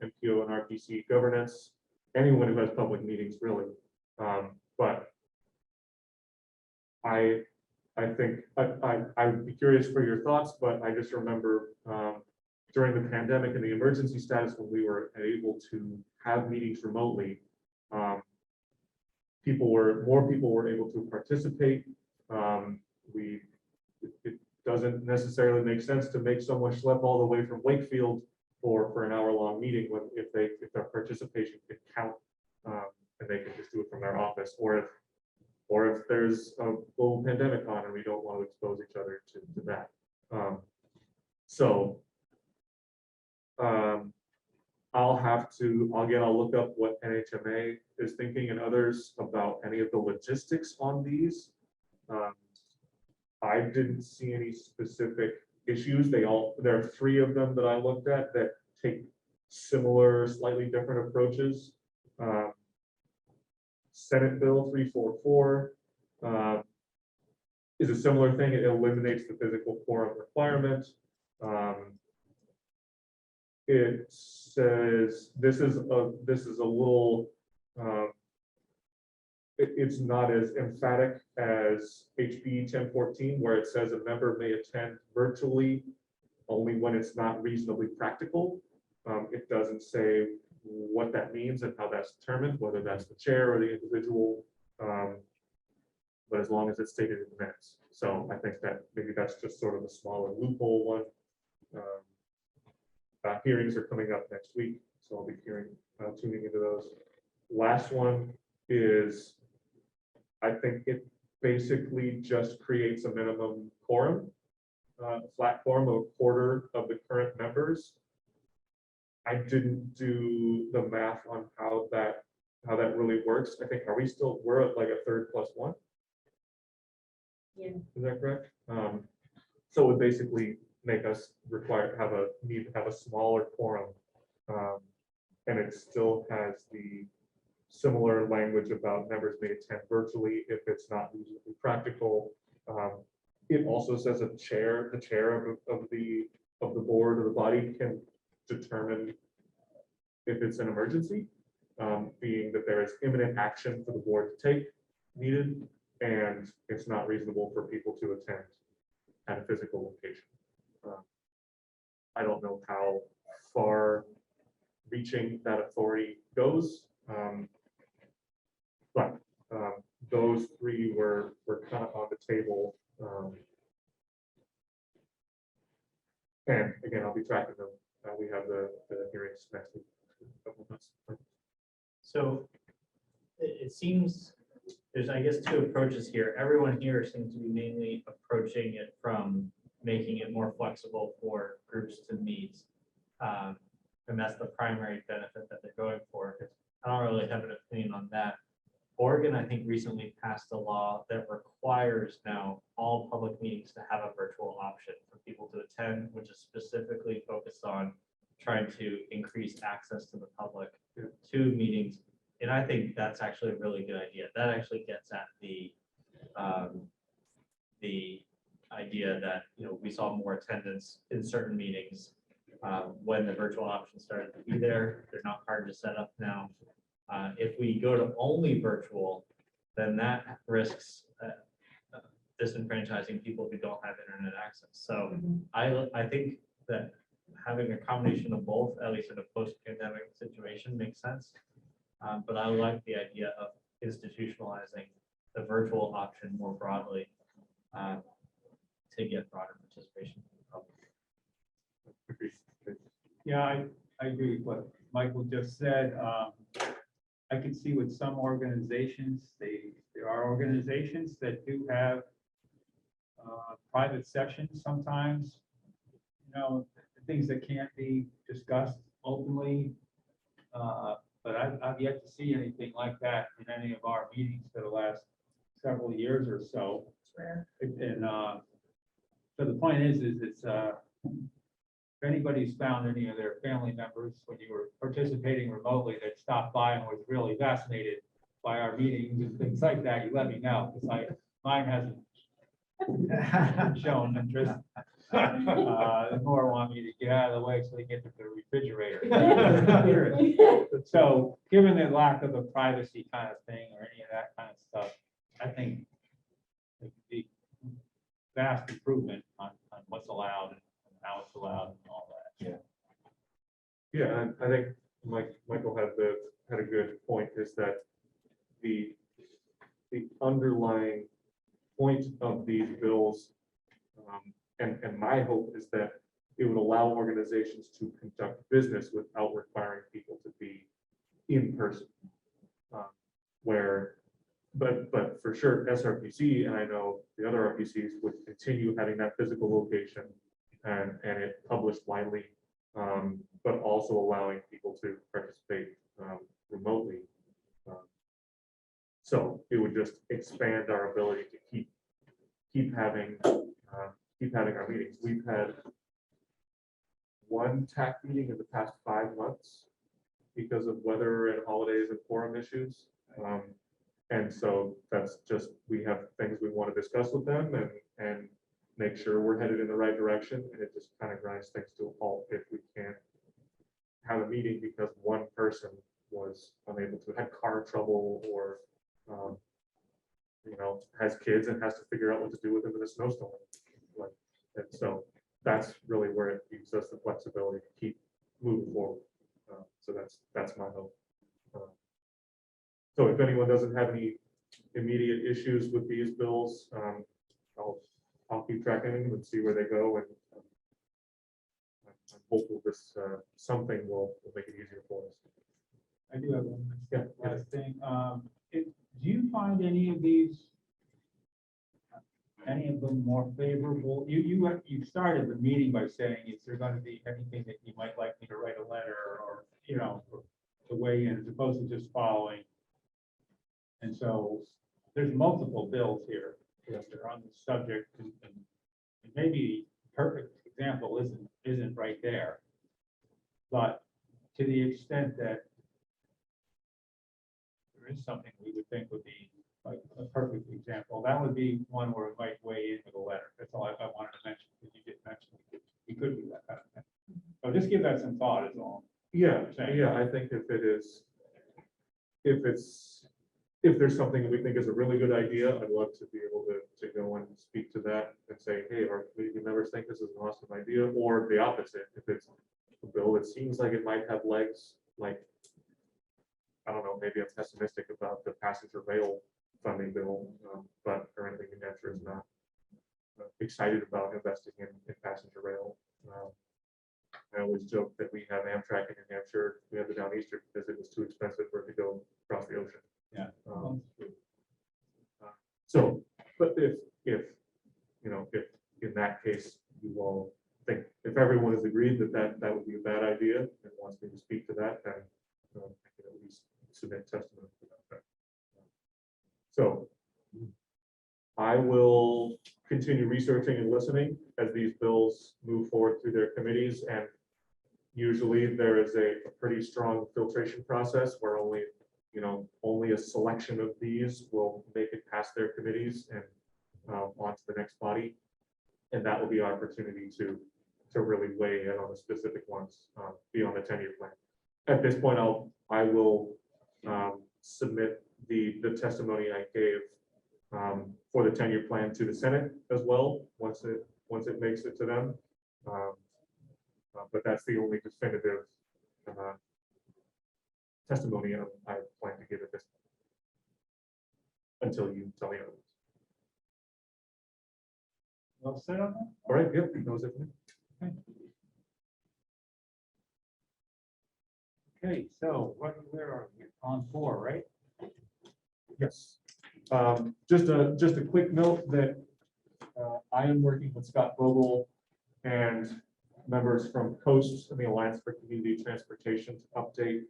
MPO and RPC governance. Anyone who has public meetings, really. But I think I would be curious for your thoughts, but I just remember during the pandemic and the emergency status, when we were able to have meetings remotely, more people were able to participate. It doesn't necessarily make sense to make someone schlep all the way from Wakefield for an hour-long meeting if their participation can count, and they can just do it from their office, or if there's a global pandemic on and we don't want to expose each other to that. I'll look up what NHMA is thinking and others about any of the logistics on these. I didn't see any specific issues. There are 3 of them that I looked at that take similar, slightly different approaches. Senate Bill 344 is a similar thing. It eliminates the physical quorum requirement. It says this is a little. It's not as emphatic as HB 1014, where it says a member may attend virtually only when it's not reasonably practical. It doesn't say what that means and how that's determined, whether that's the chair or the individual. But as long as it's stated in the minutes. So I think that maybe that's just sort of a smaller loophole one. Hearings are coming up next week, so I'll be tuning into those. Last one is, I think it basically just creates a minimum quorum, flat quorum of a quarter of the current members. I didn't do the math on how that really works. I think, we're at like a third plus one? Yeah. Is that correct? So it would basically make us need to have a smaller quorum. And it still has the similar language about members may attend virtually if it's not reasonably practical. It also says the chair of the board or the body can determine if it's an emergency, being that there is imminent action for the board to take needed, and it's not reasonable for people to attend at a physical location. I don't know how far reaching that authority goes, but those three were kind of on the table. And again, I'll be tracking them. We have the hearings next week. So it seems there's, I guess, two approaches here. Everyone here seems to be mainly approaching it from making it more flexible for groups to meet. And that's the primary benefit that they're going for. I don't really have an opinion on that. Oregon, I think, recently passed a law that requires now all public meetings to have a virtual option for people to attend, which is specifically focused on trying to increase access to the public to meetings. And I think that's actually a really good idea. That actually gets at the idea that, we saw more attendance in certain meetings when the virtual options started to be there. They're not hard to set up now. If we go to only virtual, then that risks disenfranchising people who don't have internet access. So I think that having a combination of both, at least in a post-pandemic situation, makes sense. But I like the idea of institutionalizing the virtual option more broadly to get broader participation from the public. Yeah, I agree with what Michael just said. I can see with some organizations, there are organizations that do have private sessions sometimes, things that can't be discussed openly. But I've yet to see anything like that in any of our meetings for the last several years or so. It's rare. And so the point is it's if anybody's found any of their family members when you were participating remotely that stopped by and was really fascinated by our meetings and things like that, you let me know, because mine hasn't shown interest. The more want me to get out of the way so they get to the refrigerator. So given the lack of a privacy kind of thing or any of that kind of stuff, I think it could be vast improvement on what's allowed and how it's allowed and all that. Yeah, and I think Michael had a good point, is that the underlying point of these bills, and my hope is that it would allow organizations to conduct business without requiring people to be in person. But for sure, SRPC, and I know the other RPCs would continue having that physical location and it published widely, but also allowing people to participate remotely. So it would just expand our ability to keep having our meetings. We've had one TAC meeting in the past 5 months because of weather and holidays and quorum issues. And so that's just, we have things we want to discuss with them and make sure we're headed in the right direction. And it just kind of grinds things to a halt if we can't have a meeting because one person was unable to, had car trouble or, has kids and has to figure out what to do with them in a snowstorm. And so that's really where it gives us the flexibility to moving forward. So that's my hope. So if anyone doesn't have any immediate issues with these bills, I'll keep tracking them and see where they go, and I'm hopeful this something will make it easier for us. I do have one Yeah. last thing. Do you find any of them more favorable? You started the meeting by saying, is there going to be anything that you might like me to write a letter or, to weigh in as opposed to just following? And so there's multiple bills here that are on the subject, and maybe perfect example isn't right there. But to the extent that there is something we would think would be like a perfect example, that would be one where it might weigh in with a letter. That's all I wanted to mention, because you did mention we could do that kind of thing. So just give that some thought is all. Yeah, Saying. yeah, I think if there's something that we think is a really good idea, I'd love to be able to go and speak to that and say, hey, our community members think this is an awesome idea, or the opposite. If it's a bill that seems like it might have legs, like, I don't know, maybe I'm pessimistic about the passenger rail funding bill, but currently New Hampshire is not excited about investing in passenger rail. I always joke that we have Amtrak in New Hampshire. We have the Downeaster because it was too expensive for it to go across the ocean. Yeah. So, but if in that case, you all think, if everyone has agreed that would be a bad idea and wants me to speak to that, then I can at least submit testimony to that. So I will continue researching and listening as these bills move forward through their committees, and usually there is a pretty strong filtration process where only a selection of these will make it past their committees and onto the next body. And that will be our opportunity to really weigh in on the specific ones beyond the 10-year plan. At this point, I will submit the testimony I gave for the 10-year plan to the Senate as well, once it makes it to them. But that's the only definitive testimony I plan to give at this point, until you tell me otherwise. Well said on that. All right, good. That was it for me. Okay, so where are we? On 4, right? Yes. Just a quick note that I am working with Scott Vogel and members from Coast and the Alliance for Community Transportation to update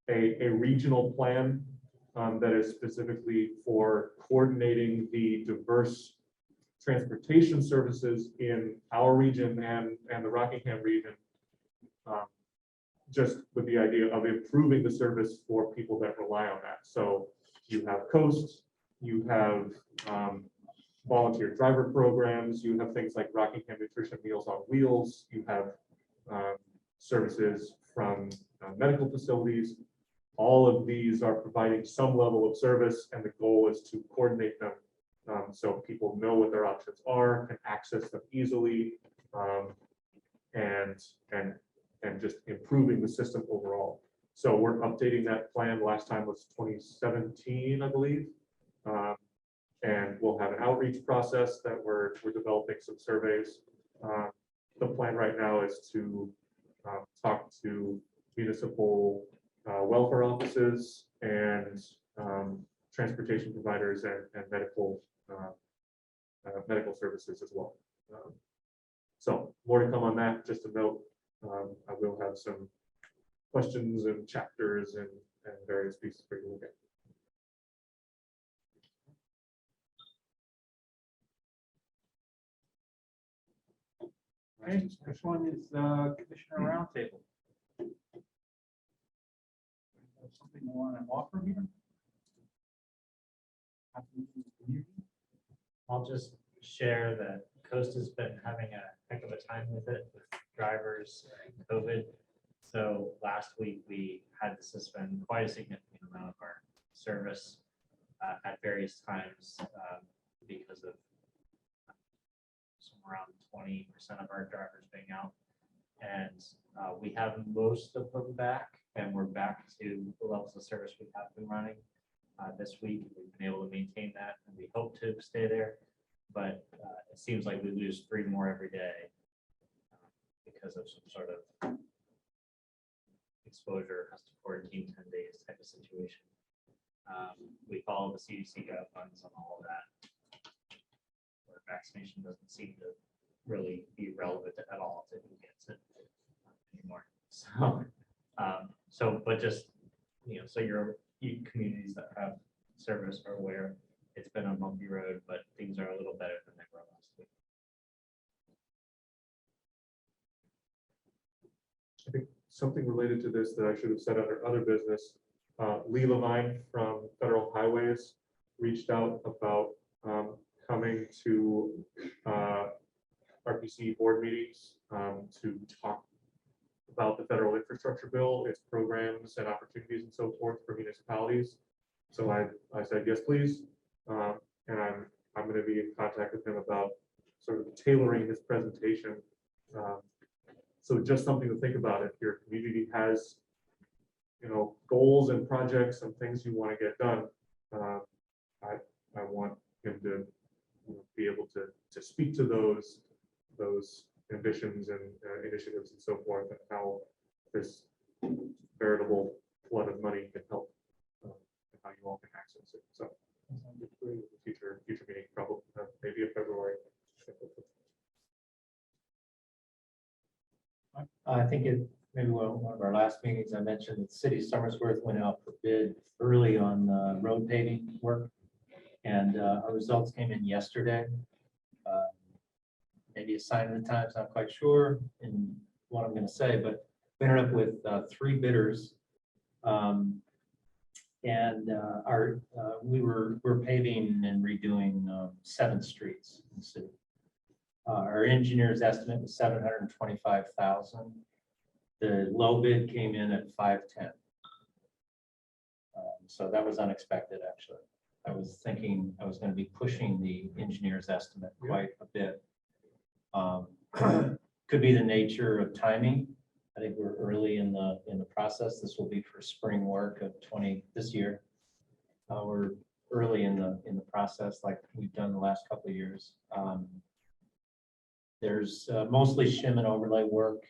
a regional plan that is specifically for coordinating the diverse transportation services in our region and the Rockingham region, just with the idea of improving the service for people that rely on that. So you have Coast, you have volunteer driver programs, you have things like Rockingham Nutrition Meals on Wheels, you have services from medical facilities. All of these are providing some level of service, and the goal is to coordinate them so people know what their options are, can access them easily, and just improving the system overall. So we're updating that plan. Last time was 2017, I believe. And we'll have an outreach process that we're developing some surveys. The plan right now is to talk to municipal welfare offices and transportation providers and medical services as well. So more to come on that. Just a note, I will have some questions and chapters and various pieces for you to look at. Okay, this one is Commissioner Roundtable. Something you want to offer here? I'll just share that Coast has been having a heck of a time with it, with drivers and COVID. So last week we had to suspend quite a significant amount of our service at various times because of somewhere around 20% of our drivers being out. And we have most of them back, and we're back to the levels of service we have been running. This week, we've been able to maintain that, and we hope to stay there. But it seems like we lose 3 more every day because of some sort of exposure, has to quarantine 10 days type of situation. We follow the CDC guidelines on all of that. Where vaccination doesn't seem to really be relevant at all to who gets it anymore. So, but just, so you communities that have service are aware it's been a bumpy road, but things are a little better than they were last week. I think something related to this that I should have said under other business, Lee Levine from Federal Highways reached out about coming to RPC board meetings to talk about the federal infrastructure bill, its programs and opportunities and so forth for municipalities. So I said, yes, please. And I'm going to be in contact with him about sort of tailoring his presentation. So just something to think about if your community has, goals and projects and things you want to get done. I want him to be able to speak to those ambitions and initiatives and so forth, and how this veritable flood of money can help, and how you all can access it. So future meeting, probably maybe in February. I think maybe one of our last meetings, I mentioned that City of Somersworth went out for bid early on road paving work. And our results came in yesterday. Maybe a sign of the times, not quite sure in what I'm going to say, but we ended up with 3 bidders. We're paving and redoing 7 streets in the city. Our engineer's estimate was $725,000. The low bid came in at $510,000. So that was unexpected, actually. I was thinking I was going to be pushing the engineer's estimate quite a bit. Could be the nature of timing. I think we're early in the process. This will be for spring work of this year. We're early in the process, like we've done the last couple of years. There's mostly shim and overlay work,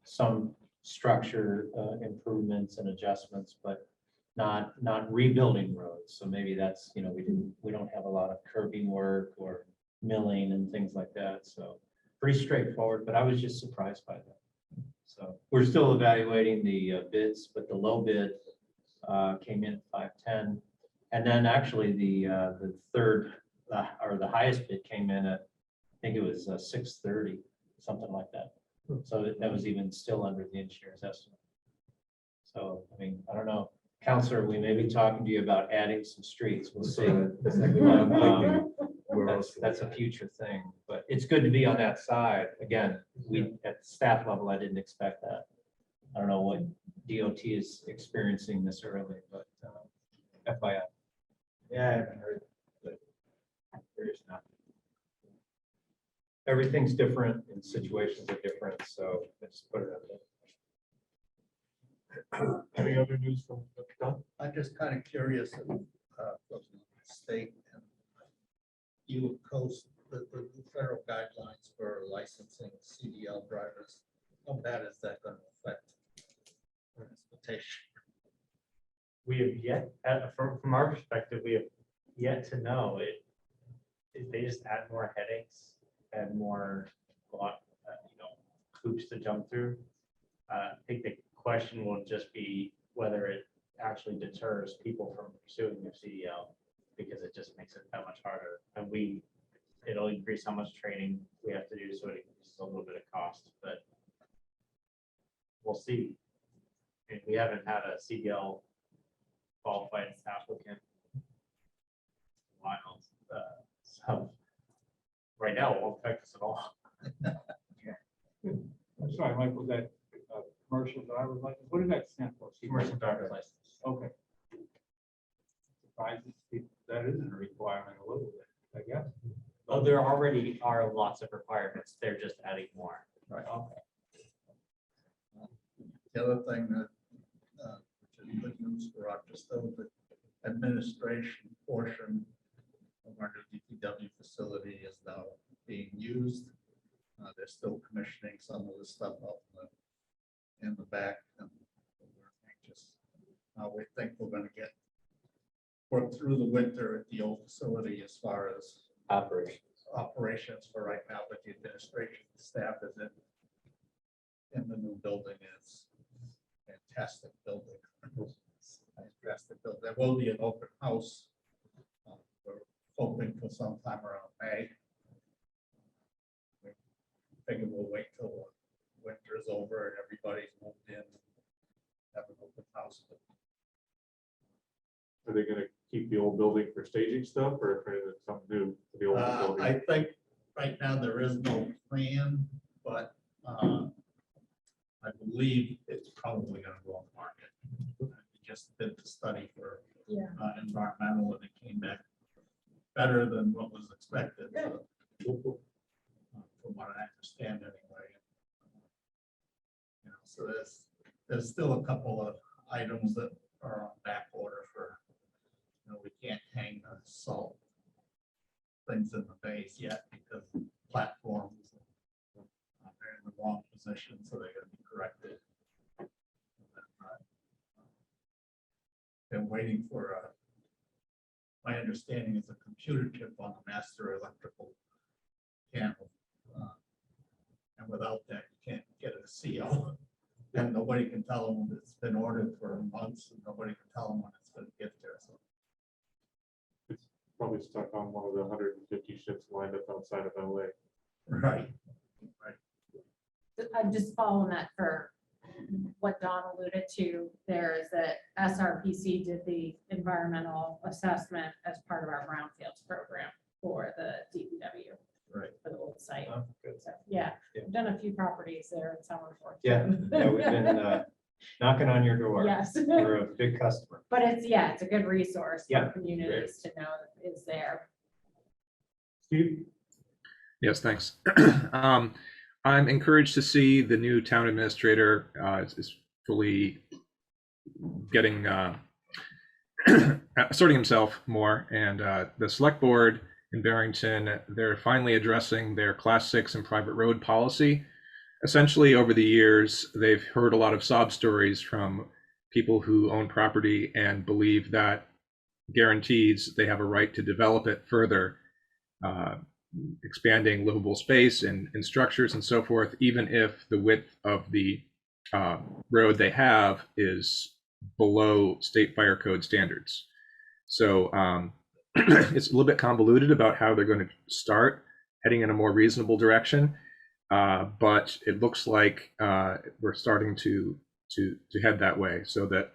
some structure improvements and adjustments, but not rebuilding roads. So maybe that's, we don't have a lot of curbing work or milling and things like that. So pretty straightforward, but I was just surprised by that. So we're still evaluating the bids, but the low bid came in at $510,000. And then actually the third or the highest bid came in at, I think it was $630,000, something like that. So that was even still under the engineer's estimate. So, I mean, I don't know. Counselor, we may be talking to you about adding some streets. We'll see. That's a future thing, but it's good to be on that side. Again, at the staff level, I didn't expect that. I don't know what DOT is experiencing this early, but FYI. Yeah, I haven't heard, but there's not. Everything's different and situations are different, so let's put it out there. Any other news from Don? I'm just kind of curious from the state and you post the federal guidelines for licensing CDL drivers. How bad is that going to affect transportation? We have yet, from our perspective, we have yet to know it. They just add more headaches and more, hoops to jump through. I think the question will just be whether it actually deters people from pursuing their CDL, because it just makes it that much harder. And it'll increase how much training we have to do, so it increases a little bit of cost, but we'll see. And we haven't had a CDL qualified applicant in a while. So right now, it won't affect us at all. I'm sorry, Mike, was that commercial driver's license? What does that stand for? Commercial driver's license. Okay. Surprises people that isn't a requirement a little bit, I guess. Oh, there already are lots of requirements. They're just adding more. Right. Okay. The other thing that, which is good news for Rochester, the administration portion of our new DPW facility is now being used. They're still commissioning some of the stuff up in the back. And we're anxious. We think we're going to work through the winter at the old facility as far as operations for right now, but the administration staff is in the new building. Is fantastic building. Fantastic building. There will be an open house. We're hoping for sometime around May. We figure we'll wait till winter is over and everybody's moved in. Have an open house. Are they gonna keep the old building for staging stuff or try to something new for the old building? I think right now there is no plan, but I believe it's probably gonna go on the market. We just did the study for environmental and it came back better than what was expected. So, from what I understand anyway. So there's still a couple of items that are on back order for, we can't hang the salt things in the base yet because platforms are in the wrong position, so they're going to be corrected. Been waiting for my understanding is a computer chip on the master electrical panel, and without that you can't get a CO. And nobody can tell them it's been ordered for months, and nobody can tell them when it's going to get there. So It's probably stuck on one of the 150 ships lined up outside of LA. right. I'm just following that for what Don alluded to. There is that SRPC did the environmental assessment as part of our brownfields program for the DPW. Right. For the old site. Oh, good. So, yeah, we've done a few properties there in Summerford. Yeah, we've been knocking on your door. Yes. We're a big customer. But it's a good resource Yeah, for communities to know that is there. Steve? Yes, thanks. I'm encouraged to see the new town administrator is fully getting asserting himself more, and the select board in Barrington, they're finally addressing their class 6 and private road policy. Essentially, over the years, they've heard a lot of sob stories from people who own property and believe that guarantees they have a right to develop it further, expanding livable space and structures and so forth, even if the width of the road they have is below state fire code standards. So it's a little bit convoluted about how they're going to start heading in a more reasonable direction, but it looks like we're starting to head that way, so that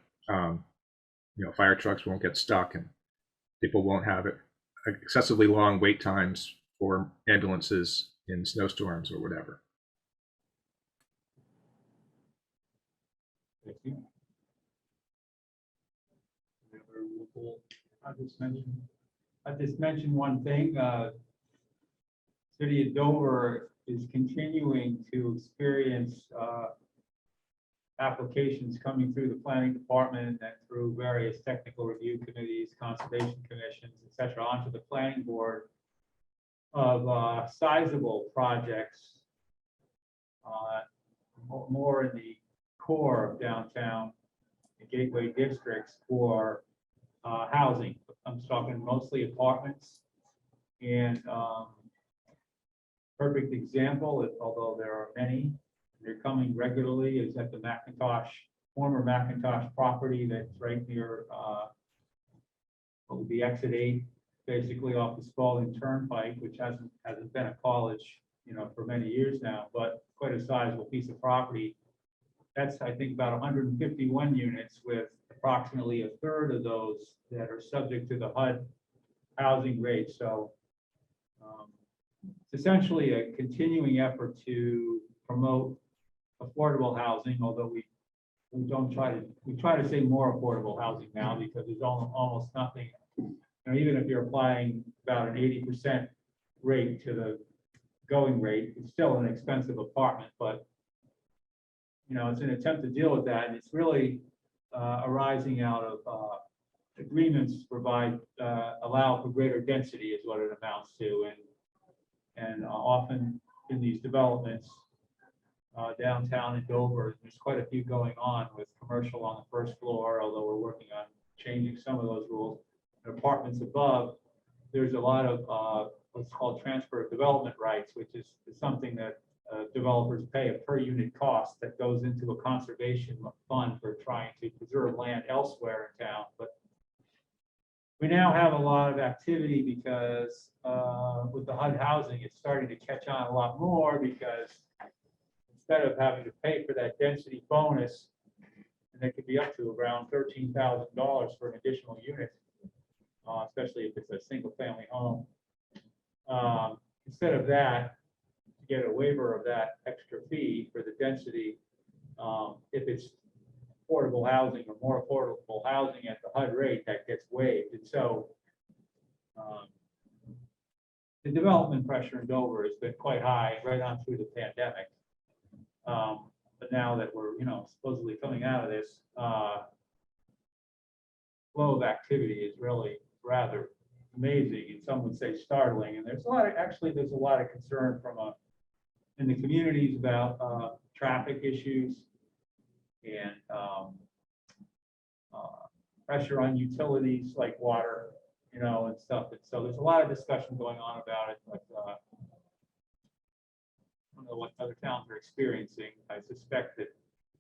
fire trucks won't get stuck and people won't have excessively long wait times for ambulances in snowstorms or whatever. Thank you. I just mentioned one thing. City of Dover is continuing to experience applications coming through the planning department and through various technical review committees, conservation commissions, et cetera, onto the planning board of sizable projects, more in the core of downtown, the gateway districts for housing. I'm talking mostly apartments. And perfect example, although there are many, they're coming regularly, is at the former Macintosh property that's right near what would be exit 8, basically off the Spalding Turnpike, which hasn't been a college, for many years now, but quite a sizable piece of property. That's, I think, about 151 units, with approximately a third of those that are subject to the HUD housing rate. So it's essentially a continuing effort to promote affordable housing, although we try to say more affordable housing now, because there's almost nothing. Even if you're applying about an 80% rate to the going rate, it's still an expensive apartment, but it's an attempt to deal with that, and it's really arising out of agreements to provide, allow for greater density is what it amounts to, and often in these developments downtown in Dover, there's quite a few going on with commercial on the first floor, although we're working on changing some of those rules. And apartments above, there's a lot of what's called transfer of development rights, which is something that developers pay a per unit cost that goes into a conservation fund for trying to preserve land elsewhere in town. But we now have a lot of activity because with the HUD housing, it's starting to catch on a lot more because instead of having to pay for that density bonus, and it could be up to around $13,000 for an additional unit, especially if it's a single family home. Instead of that, to get a waiver of that extra fee for the density, if it's affordable housing or more affordable housing at the HUD rate, that gets waived. And so the development pressure in Dover has been quite high right on through the pandemic. But now that we're, supposedly coming out of this, flow of activity is really rather amazing, and some would say startling. And there's a lot of concern from in the communities about traffic issues and pressure on utilities like water, and stuff. And so there's a lot of discussion going on about it, but I don't know what other towns are experiencing. I suspect that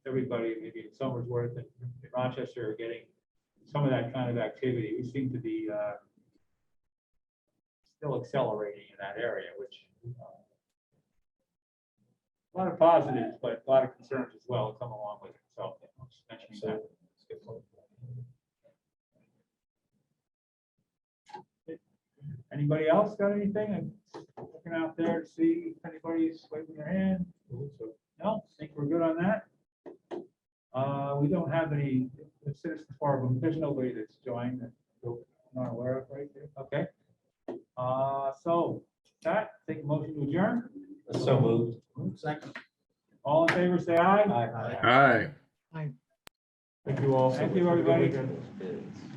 everybody, maybe in Somersworth and in Rochester, are getting some of that kind of activity. We seem to be still accelerating in that area, which a lot of positives, but a lot of concerns as well come along with it. So I'm just mentioning that. Anybody else got anything? I'm looking out there to see if anybody's waving their hand. No, think we're good on that. We don't have any citizens forum. There's nobody that's joined that I'm not aware of right there. Okay. So that, take a motion to adjourn. So moved. Second. All in favor, say aye. Aye. Thank you all. Thank you, everybody.